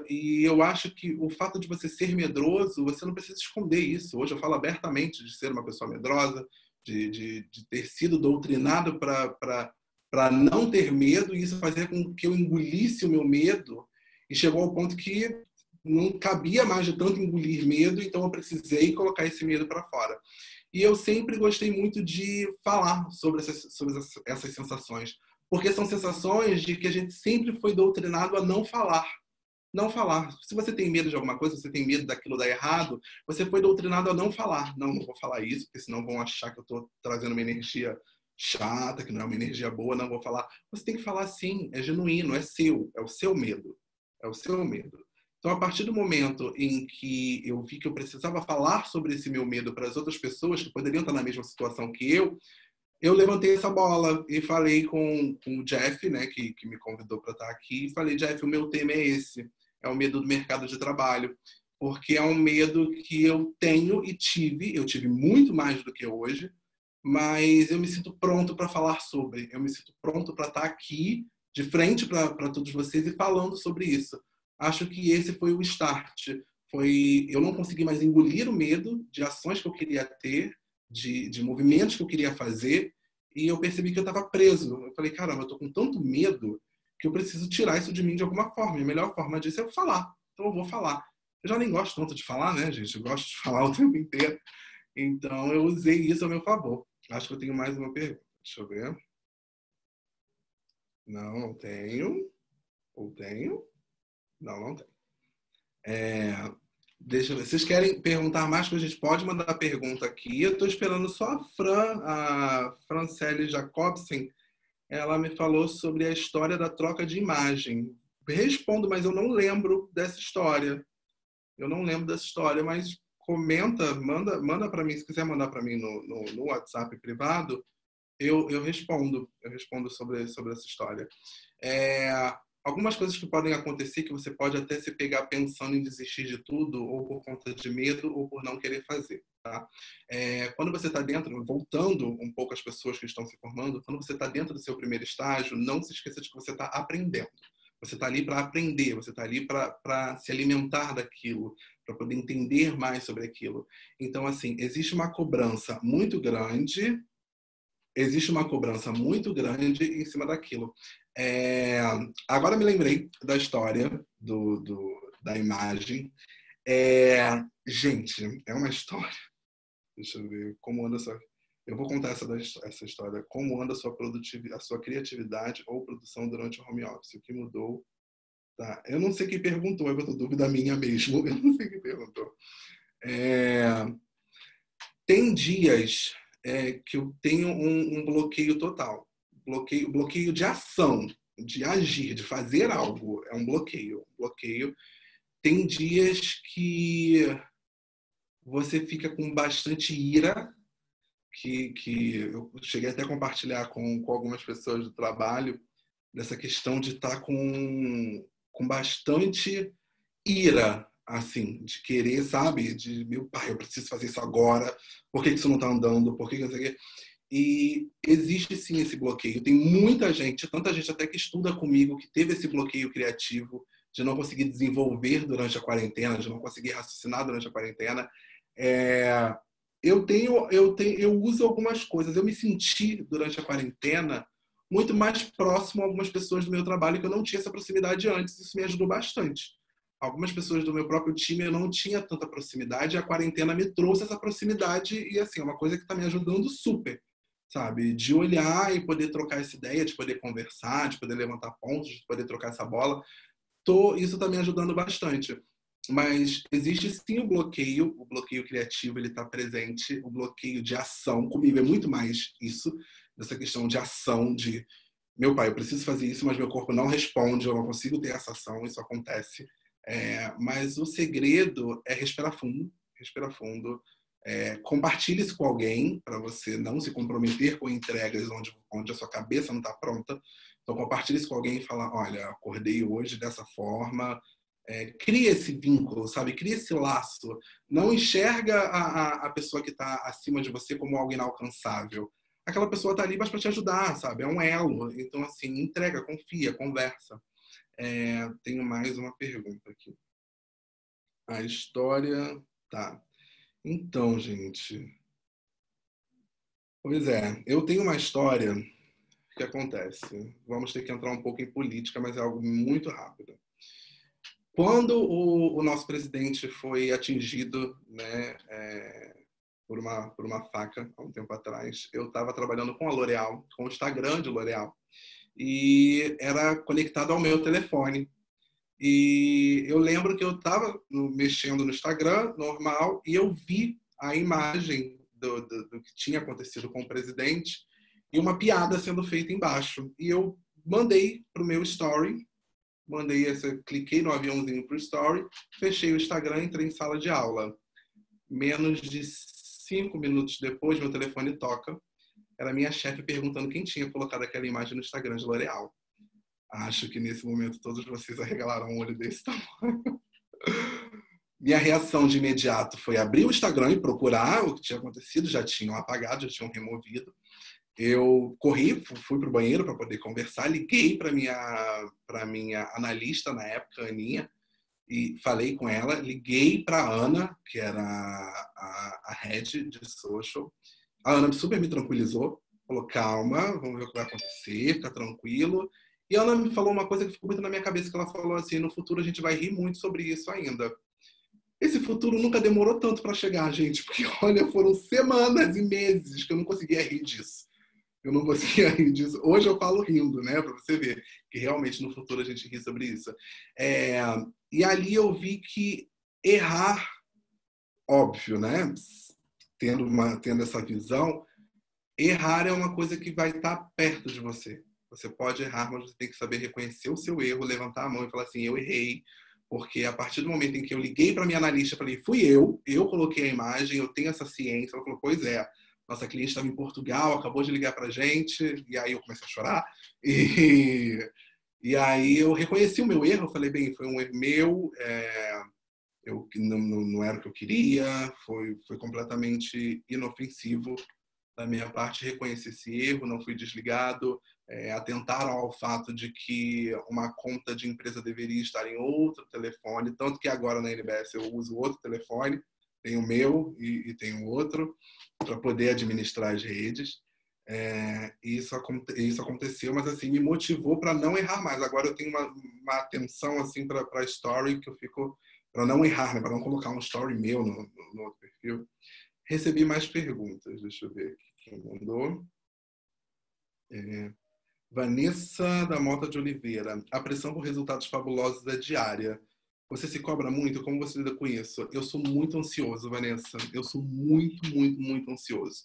S2: e eu acho que o fato de você ser medroso, você não precisa esconder isso. Hoje eu falo abertamente de ser uma pessoa medrosa, de ter sido doutrinado para não ter medo, e isso fazia com que eu engolisse o meu medo, e chegou ao ponto que não cabia mais de tanto engolir medo, então eu precisei colocar esse medo para fora. E eu sempre gostei muito de falar sobre essas sensações, porque são sensações de que a gente sempre foi doutrinado a não falar. Não falar. Se você tem medo de alguma coisa, se você tem medo daquilo dar errado, você foi doutrinado a não falar. Não vou falar isso, porque senão vão achar que eu estou trazendo uma energia chata, que não é uma energia boa, não vou falar. Você tem que falar sim, é genuíno, é o seu medo. É o seu medo. Então, a partir do momento em que eu vi que eu precisava falar sobre esse meu medo para as outras pessoas que poderiam estar na mesma situação que eu levantei essa bola e falei com o Jeff, né, que me convidou para estar aqui, e falei, Jeff, o meu tema é esse, é o medo do mercado de trabalho, porque é um medo que eu tenho e eu tive muito mais do que hoje, mas eu me sinto pronto para falar sobre, eu me sinto pronto para estar aqui de frente para todos vocês e falando sobre isso. Acho que esse foi o start. Eu não consegui mais engolir o medo de ações que eu queria ter, de movimentos que eu queria fazer, e eu percebi que eu estava preso. Eu falei, caramba, eu estou com tanto medo que eu preciso tirar isso de mim de alguma forma. E a melhor forma disso é eu falar. Então eu vou falar. Eu já nem gosto tanto de falar, né, gente? Eu gosto de falar o tempo inteiro. Então eu usei isso a meu favor. Acho que eu tenho mais uma pergunta. Deixa eu ver. Não tenho. Ou tenho? Não tenho. Deixa eu ver. Vocês querem perguntar mais, que a gente pode mandar pergunta aqui. Eu estou esperando só a Franciele Jacobsen. Ela me falou sobre a história da troca de imagem. Respondo, mas eu não lembro dessa história. Eu não lembro dessa história, mas comenta, manda para mim. Se quiser mandar para mim no WhatsApp privado, eu respondo. Eu respondo sobre essa história. algumas coisas que podem acontecer que você pode até se pegar pensando em desistir de tudo, ou por conta de medo, ou por não querer fazer, tá? Quando você está dentro, voltando um pouco às pessoas que estão se formando, quando você está dentro do seu primeiro estágio, não se esqueça de que você está aprendendo. Você está ali para aprender, você está ali para se alimentar daquilo, para poder entender mais sobre aquilo. Então, assim, existe uma cobrança muito grande em cima daquilo. Agora me lembrei da história da imagem. Gente, é uma história. Deixa eu ver como anda essa. Eu vou contar essa história. Como anda a sua criatividade ou produção durante o home office? O que mudou? Tá. Eu não sei quem perguntou, é outra dúvida minha mesmo. Eu não sei quem perguntou. Tem dias que eu tenho um bloqueio total. Bloqueio de ação, de agir, de fazer algo. É um bloqueio. Tem dias que você fica com bastante ira, que eu cheguei até a compartilhar com algumas pessoas do trabalho, dessa questão de estar com bastante ira, assim, de querer, sabe? De, meu pai, eu preciso fazer isso agora, por que isso não está andando, por que não sei o quê? E existe sim esse bloqueio. Tem muita gente, tanta gente até que estuda comigo, que teve esse bloqueio criativo, de não conseguir desenvolver durante a quarentena, de não conseguir raciocinar durante a quarentena. Eu uso algumas coisas. Eu me senti, durante a quarentena, muito mais próximo a algumas pessoas do meu trabalho que eu não tinha essa proximidade antes. Isso me ajudou bastante. Algumas pessoas do meu próprio time eu não tinha tanta proximidade, a quarentena me trouxe essa proximidade e, assim, é uma coisa que está me ajudando super, sabe? De olhar e poder trocar essa ideia, de poder conversar, de poder levantar pontos, de poder trocar essa bola. Isso está me ajudando bastante. Mas existe sim o bloqueio criativo, ele está presente, o bloqueio de ação. Comigo é muito mais isso, dessa questão de ação, de meu pai, eu preciso fazer isso, mas meu corpo não responde, eu não consigo ter essa ação, isso acontece. Mas o segredo é respirar fundo, compartilhe isso com alguém, para você não se comprometer com entregas onde a sua cabeça não está pronta. Então, compartilhe isso com alguém e fala, olha, acordei hoje dessa forma. Cria esse vínculo, sabe? Cria esse laço. Não enxerga a pessoa que está acima de você como algo inalcançável. Aquela pessoa está ali mais para te ajudar, sabe? É um elo. Então, assim, entrega, confia, conversa. Tenho mais uma pergunta aqui. A história... Tá. Então, gente... Pois é, eu tenho uma história que acontece. Vamos ter que entrar um pouco em política, mas é algo muito rápido. Quando o nosso presidente foi atingido, né, por uma faca, há um tempo atrás, eu estava trabalhando com a L'Oréal, com o Instagram de L'Oréal, e era conectado ao meu telefone. E eu lembro que eu estava mexendo no Instagram, normal, e eu vi a imagem do que tinha acontecido com o presidente e uma piada sendo feita embaixo. E eu mandei para o meu story, cliquei no aviãozinho para o story, fechei o Instagram e entrei em sala de aula. Menos de 5 minutos depois, meu telefone toca. Era minha chefe perguntando quem tinha colocado aquela imagem no Instagram de L'Oréal. Acho que nesse momento todos vocês arregalaram um olho desse tamanho. Minha reação de imediato foi abrir o Instagram e procurar o que tinha acontecido. Já tinham apagado, já tinham removido. Eu corri, fui para o banheiro para poder conversar, liguei para minha analista na época, Aninha, e falei com ela. Liguei para a Ana, que era a head de social. A Ana super me tranquilizou, falou, calma, vamos ver o que vai acontecer, fica tranquilo. E a Ana me falou uma coisa que ficou muito na minha cabeça, que ela falou assim, no futuro a gente vai rir muito sobre isso ainda. Esse futuro nunca demorou tanto para chegar, gente, porque, olha, foram semanas e meses que eu não conseguia rir disso. Hoje eu falo rindo, né, para você ver que realmente no futuro a gente ri sobre isso. E ali eu vi que errar, óbvio, né, tendo essa visão, errar é uma coisa que vai estar perto de você. Você pode errar, mas você tem que saber reconhecer o seu erro, levantar a mão e falar assim, eu errei. Porque a partir do momento em que eu liguei para minha analista, falei, fui eu coloquei a imagem, eu tenho essa ciência. Ela falou, pois é, nossa cliente estava em Portugal, acabou de ligar para a gente, e aí eu comecei a chorar. E aí eu reconheci o meu erro, eu falei, bem, foi um erro meu, eu não era o que eu queria, foi completamente inofensivo da minha parte reconhecer esse erro, não fui desligado, atentaram ao fato de que uma conta de empresa deveria estar em outro telefone, tanto que agora na NBS eu uso outro telefone, tenho o meu e tenho outro, para poder administrar as redes. Isso aconteceu, mas assim me motivou para não errar mais. Agora eu tenho uma atenção assim para a story que eu fico para não errar, né? Para não colocar um story meu no outro perfil. Recebi mais perguntas, deixa eu ver aqui quem mandou. Vanessa da Mota de Oliveira. A pressão por resultados fabulosos é diária. Você se cobra muito? Como você lida com isso? Eu sou muito ansioso, Vanessa. Eu sou muito, muito, muito ansioso.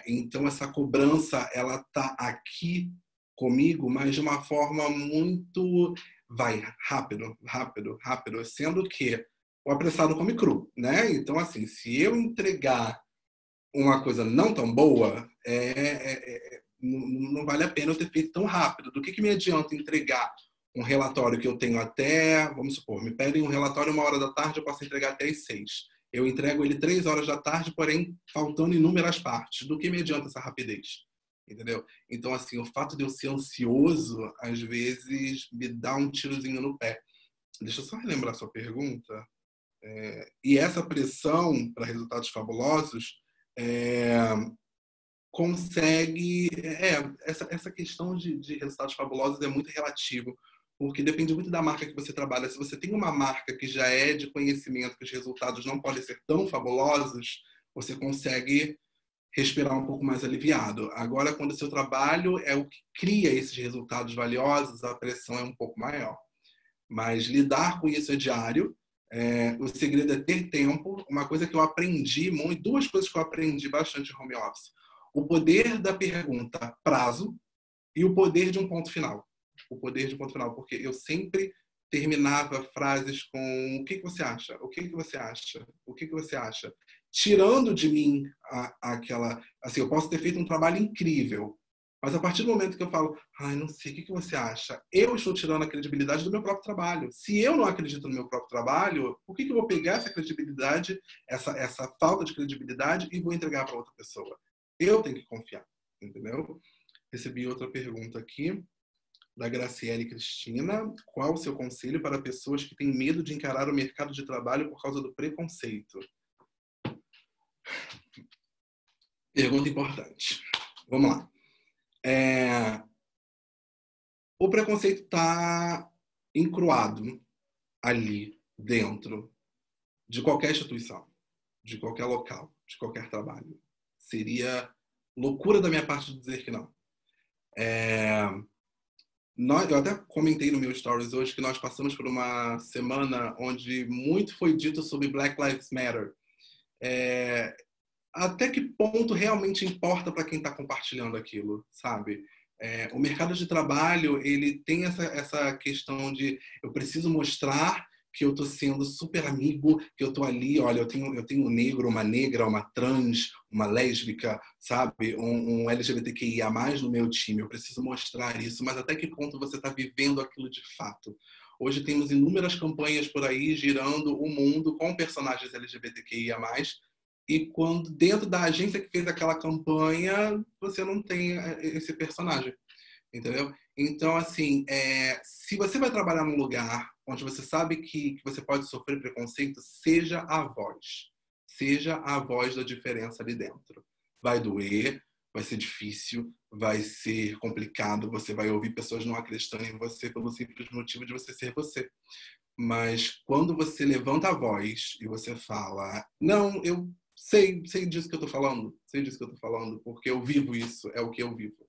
S2: Então, essa cobrança, ela tá aqui comigo, mas de uma forma muito... Vai, rápido, rápido, rápido. Sendo que o apressado come cru, né? Então, assim, se eu entregar uma coisa não tão boa, não vale a pena eu ter feito tão rápido. Do que me adianta entregar um relatório que eu tenho até, vamos supor, me pedem um relatório 1h da tarde, eu posso entregar até às 6. Eu entrego ele 3h da tarde, porém faltando inúmeras partes. Do que me adianta essa rapidez? Entendeu? Então, assim, o fato de eu ser ansioso, às vezes, me dá um tirozinho no pé. Deixa eu só relembrar a sua pergunta. E essa pressão para resultados fabulosos consegue... essa questão de resultados fabulosos é muito relativo, porque depende muito da marca que você trabalha. Se você tem uma marca que já é de conhecimento, que os resultados não podem ser tão fabulosos, você consegue respirar um pouco mais aliviado. Agora, quando o seu trabalho é o que cria esses resultados valiosos, a pressão é um pouco maior. Mas lidar com isso é diário. O segredo é ter tempo. Uma coisa que eu aprendi muito, duas coisas que eu aprendi bastante em home office. O poder da pergunta prazo e o poder de um ponto final. O poder de um ponto final, porque eu sempre terminava frases com o que você acha? O que você acha? O que você acha? Tirando de mim aquela... Assim, eu posso ter feito um trabalho incrível, mas a partir do momento que eu falo, não sei, o que você acha? Eu estou tirando a credibilidade do meu próprio trabalho. Se eu não acredito no meu próprio trabalho, por que eu vou pegar essa credibilidade, essa falta de credibilidade e vou entregar para outra pessoa? Eu tenho que confiar, entendeu? Recebi outra pergunta aqui, da Graciele Cristina. Qual o seu conselho para pessoas que têm medo de encarar o mercado de trabalho por causa do preconceito? Pergunta importante. Vamos lá. O preconceito está encruado ali dentro de qualquer instituição, de qualquer local, de qualquer trabalho. Seria loucura da minha parte dizer que não. Eu até comentei no meu stories hoje que nós passamos por uma semana onde muito foi dito sobre Black Lives Matter. Até que ponto realmente importa para quem está compartilhando aquilo, sabe? O mercado de trabalho, ele tem essa questão de eu preciso mostrar que eu estou sendo super amigo, que eu estou ali, olha, eu tenho um negro, uma negra, uma trans, uma lésbica, sabe? Um LGBTQIA+, no meu time. Eu preciso mostrar isso, mas até que ponto você está vivendo aquilo de fato? Hoje temos inúmeras campanhas por aí girando o mundo com personagens LGBTQIA+, e quando dentro da agência que fez aquela campanha, você não tem esse personagem, entendeu? Então, assim, se você vai trabalhar num lugar onde você sabe que você pode sofrer preconceito, seja a voz. Seja a voz da diferença ali dentro. Vai doer, vai ser difícil, vai ser complicado, você vai ouvir pessoas não acreditando em você pelo simples motivo de você ser você. Mas quando você levanta a voz e você fala, não, eu sei disso que eu tô falando, porque eu vivo isso, é o que eu vivo.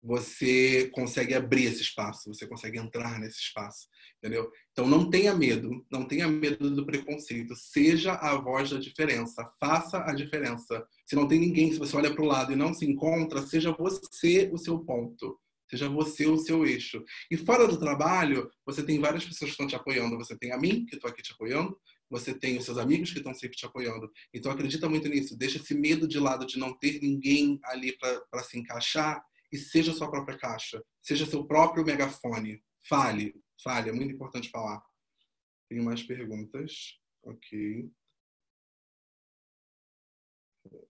S2: Você consegue abrir esse espaço, você consegue entrar nesse espaço, entendeu? Então não tenha medo do preconceito, seja a voz da diferença, faça a diferença. Se não tem ninguém, se você olha para o lado e não se encontra, seja você o seu ponto, seja você o seu eixo. E fora do trabalho, você tem várias pessoas que estão te apoiando, você tem a mim, que estou aqui te apoiando, você tem os seus amigos que estão sempre te apoiando. Então acredita muito nisso, deixa esse medo de lado de não ter ninguém ali para se encaixar e seja a sua própria caixa. Seja seu próprio megafone. Fale. É muito importante falar. Tenho mais perguntas. Ok.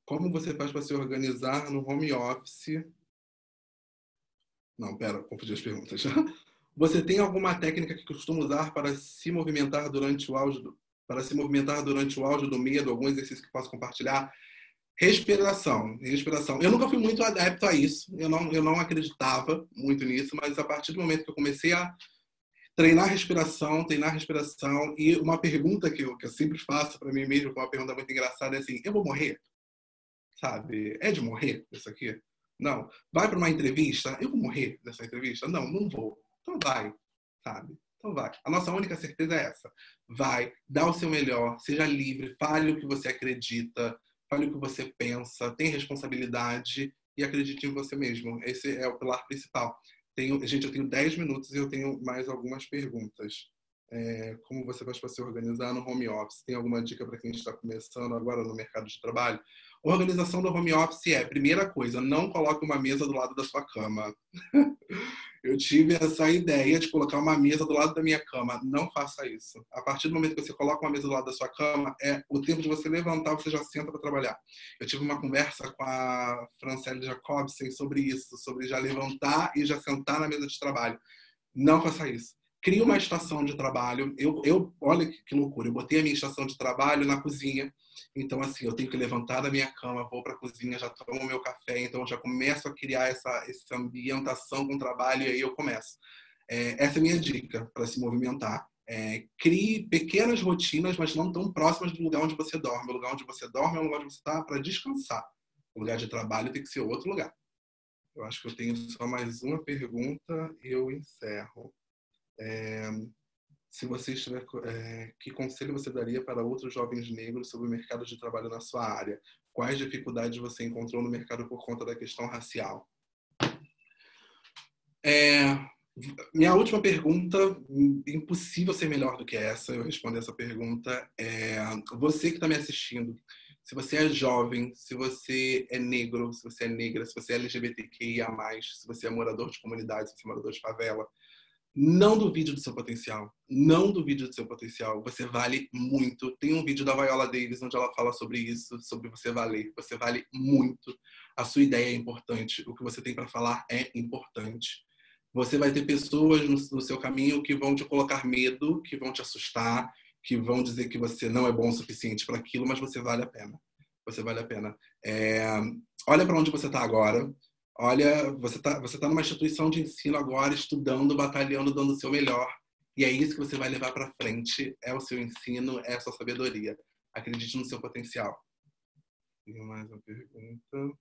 S2: Como você faz para se organizar no home office? Não, pera, confundi as perguntas. Você tem alguma técnica que costuma usar para se movimentar durante o auge do medo? Algum exercício que possa compartilhar? Respiração. Eu nunca fui muito adepto a isso. Eu não acreditava muito nisso, mas a partir do momento que eu comecei a treinar respiração, e uma pergunta que eu sempre faço para mim mesmo, uma pergunta muito engraçada, é assim: eu vou morrer? Sabe? É de morrer isso aqui? Não. Vai para uma entrevista? Eu vou morrer nessa entrevista? Não vou. Então vai, sabe? Então vai. A nossa única certeza é essa. Vai, dá o seu melhor, seja livre, fale o que você acredita, fale o que você pensa, tenha responsabilidade e acredite em você mesmo. Esse é o pilar principal. Gente, eu tenho 10 minutos e eu tenho mais algumas perguntas. Como você faz para se organizar no home office? Tem alguma dica para quem está começando agora no mercado de trabalho? Organização do home office primeira coisa, não coloque uma mesa do lado da sua cama. Eu tive essa ideia de colocar uma mesa do lado da minha cama. Não faça isso. A partir do momento que você coloca uma mesa do lado da sua cama, é o tempo de você levantar, você já senta para trabalhar. Eu tive uma conversa com a Franciele Jacobsen sobre isso, sobre já levantar e já sentar na mesa de trabalho. Não faça isso. Crie uma estação de trabalho. Olha que loucura. Eu botei a minha estação de trabalho na cozinha. Então, assim, eu tenho que levantar da minha cama, vou para a cozinha, já tomo meu café. Então, eu já começo a criar essa ambientação com o trabalho e aí eu começo. Essa é a minha dica para se movimentar. Crie pequenas rotinas, mas não tão próximas do lugar onde você dorme. O lugar onde você dorme é um lugar onde você está para descansar. O lugar de trabalho tem que ser outro lugar. Eu acho que eu tenho só mais uma pergunta e eu encerro. Se você estiver, que conselho você daria para outros jovens negros sobre o mercado de trabalho na sua área? Quais dificuldades você encontrou no mercado por conta da questão racial? Minha última pergunta, impossível ser melhor do que essa, eu responder essa pergunta. Você que está me assistindo, se você é jovem, se você é negro, se você é negra, se você é LGBTQIA+, se você é morador de comunidade, se você é morador de favela, não duvide do seu potencial. Não duvide do seu potencial. Você vale muito. Tem um vídeo da Viola Davis onde ela fala sobre isso, sobre você valer. Você vale muito. A sua ideia é importante. O que você tem para falar é importante. Você vai ter pessoas no seu caminho que vão te colocar medo, que vão te assustar, que vão dizer que você não é bom o suficiente para aquilo, mas você vale a pena. Você vale a pena. Olha para onde você está agora. Olha, você tá numa instituição de ensino agora, estudando, batalhando, dando o seu melhor. E é isso que você vai levar para frente. É o seu ensino, é a sua sabedoria. Acredite no seu potencial. Tenho mais uma pergunta.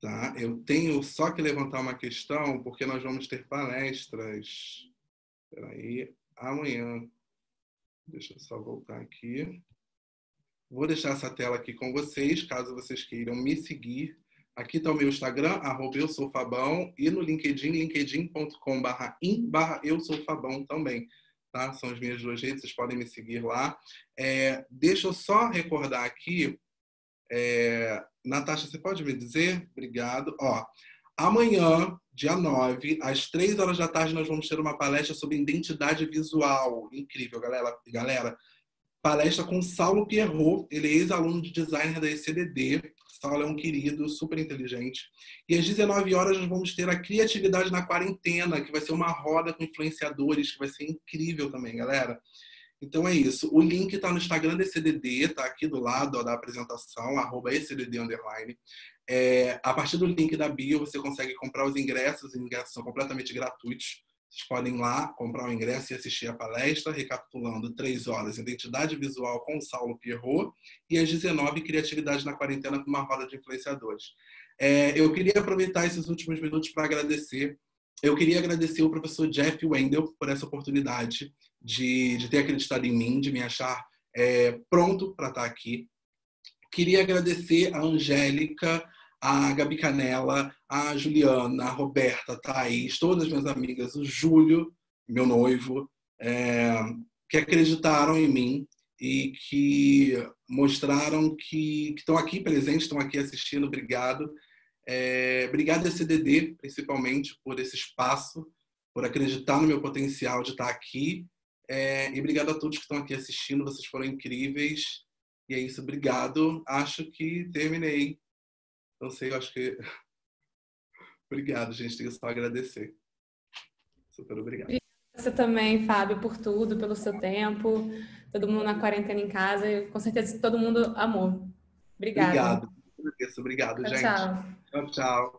S2: Tá, eu tenho só que levantar uma questão, porque nós vamos ter palestras. Espera aí, amanhã. Deixa eu só voltar aqui. Vou deixar essa tela aqui com vocês, caso vocês queiram me seguir. Aqui está o meu Instagram, @eusoufabão, e no LinkedIn, linkedin.com/in/eusoufabão também. Tá? São as minhas duas redes, vocês podem me seguir lá. Deixa eu só recordar aqui. Natasha, você pode me dizer? Obrigado. Amanhã, dia 9, às 3 horas da tarde, nós vamos ter uma palestra sobre identidade visual. Incrível, galera. Palestra com Saulo Pierrot, ele é ex-aluno de designer da ECDD. Saulo é um querido, super inteligente. E às 19 horas nós vamos ter a Criatividade na Quarentena, que vai ser uma roda com influenciadores, que vai ser incrível também, galera. Então é isso. O link está no Instagram da ECDD, está aqui do lado da apresentação, @ECDD_. A partir do link da bio, você consegue comprar os ingressos são completamente gratuitos. Vocês podem ir lá, comprar o ingresso e assistir a palestra, recapitulando: 3 horas, Identidade Visual com o Saulo Pierrot, e às 19, Criatividade na Quarentena com uma roda de influenciadores. Eu queria aproveitar esses últimos minutos para agradecer. Eu queria agradecer o professor Jeff Wendell por essa oportunidade de ter acreditado em mim, de me achar pronto para estar aqui. Queria agradecer a Angélica, a Gabi Canela, a Juliana, a Roberta, a Thaís, todas as minhas amigas, o Júlio, meu noivo, que acreditaram em mim e que mostraram que estão aqui presentes, estão aqui assistindo. Obrigado. Obrigado a CDD, principalmente, por esse espaço, por acreditar no meu potencial de estar aqui. E obrigado a todos que estão aqui assistindo, vocês foram incríveis. E é isso, obrigado. Acho que terminei. Não sei, eu acho que... Obrigado, gente, tenho só a agradecer. Super obrigado.
S1: Você também, Fábio, por tudo, pelo seu tempo. Todo mundo na quarentena em casa. Com certeza todo mundo amou. Obrigada.
S2: Obrigado. Obrigado,
S1: Tchau,
S2: gente.
S1: tchau.
S2: Tchau, tchau.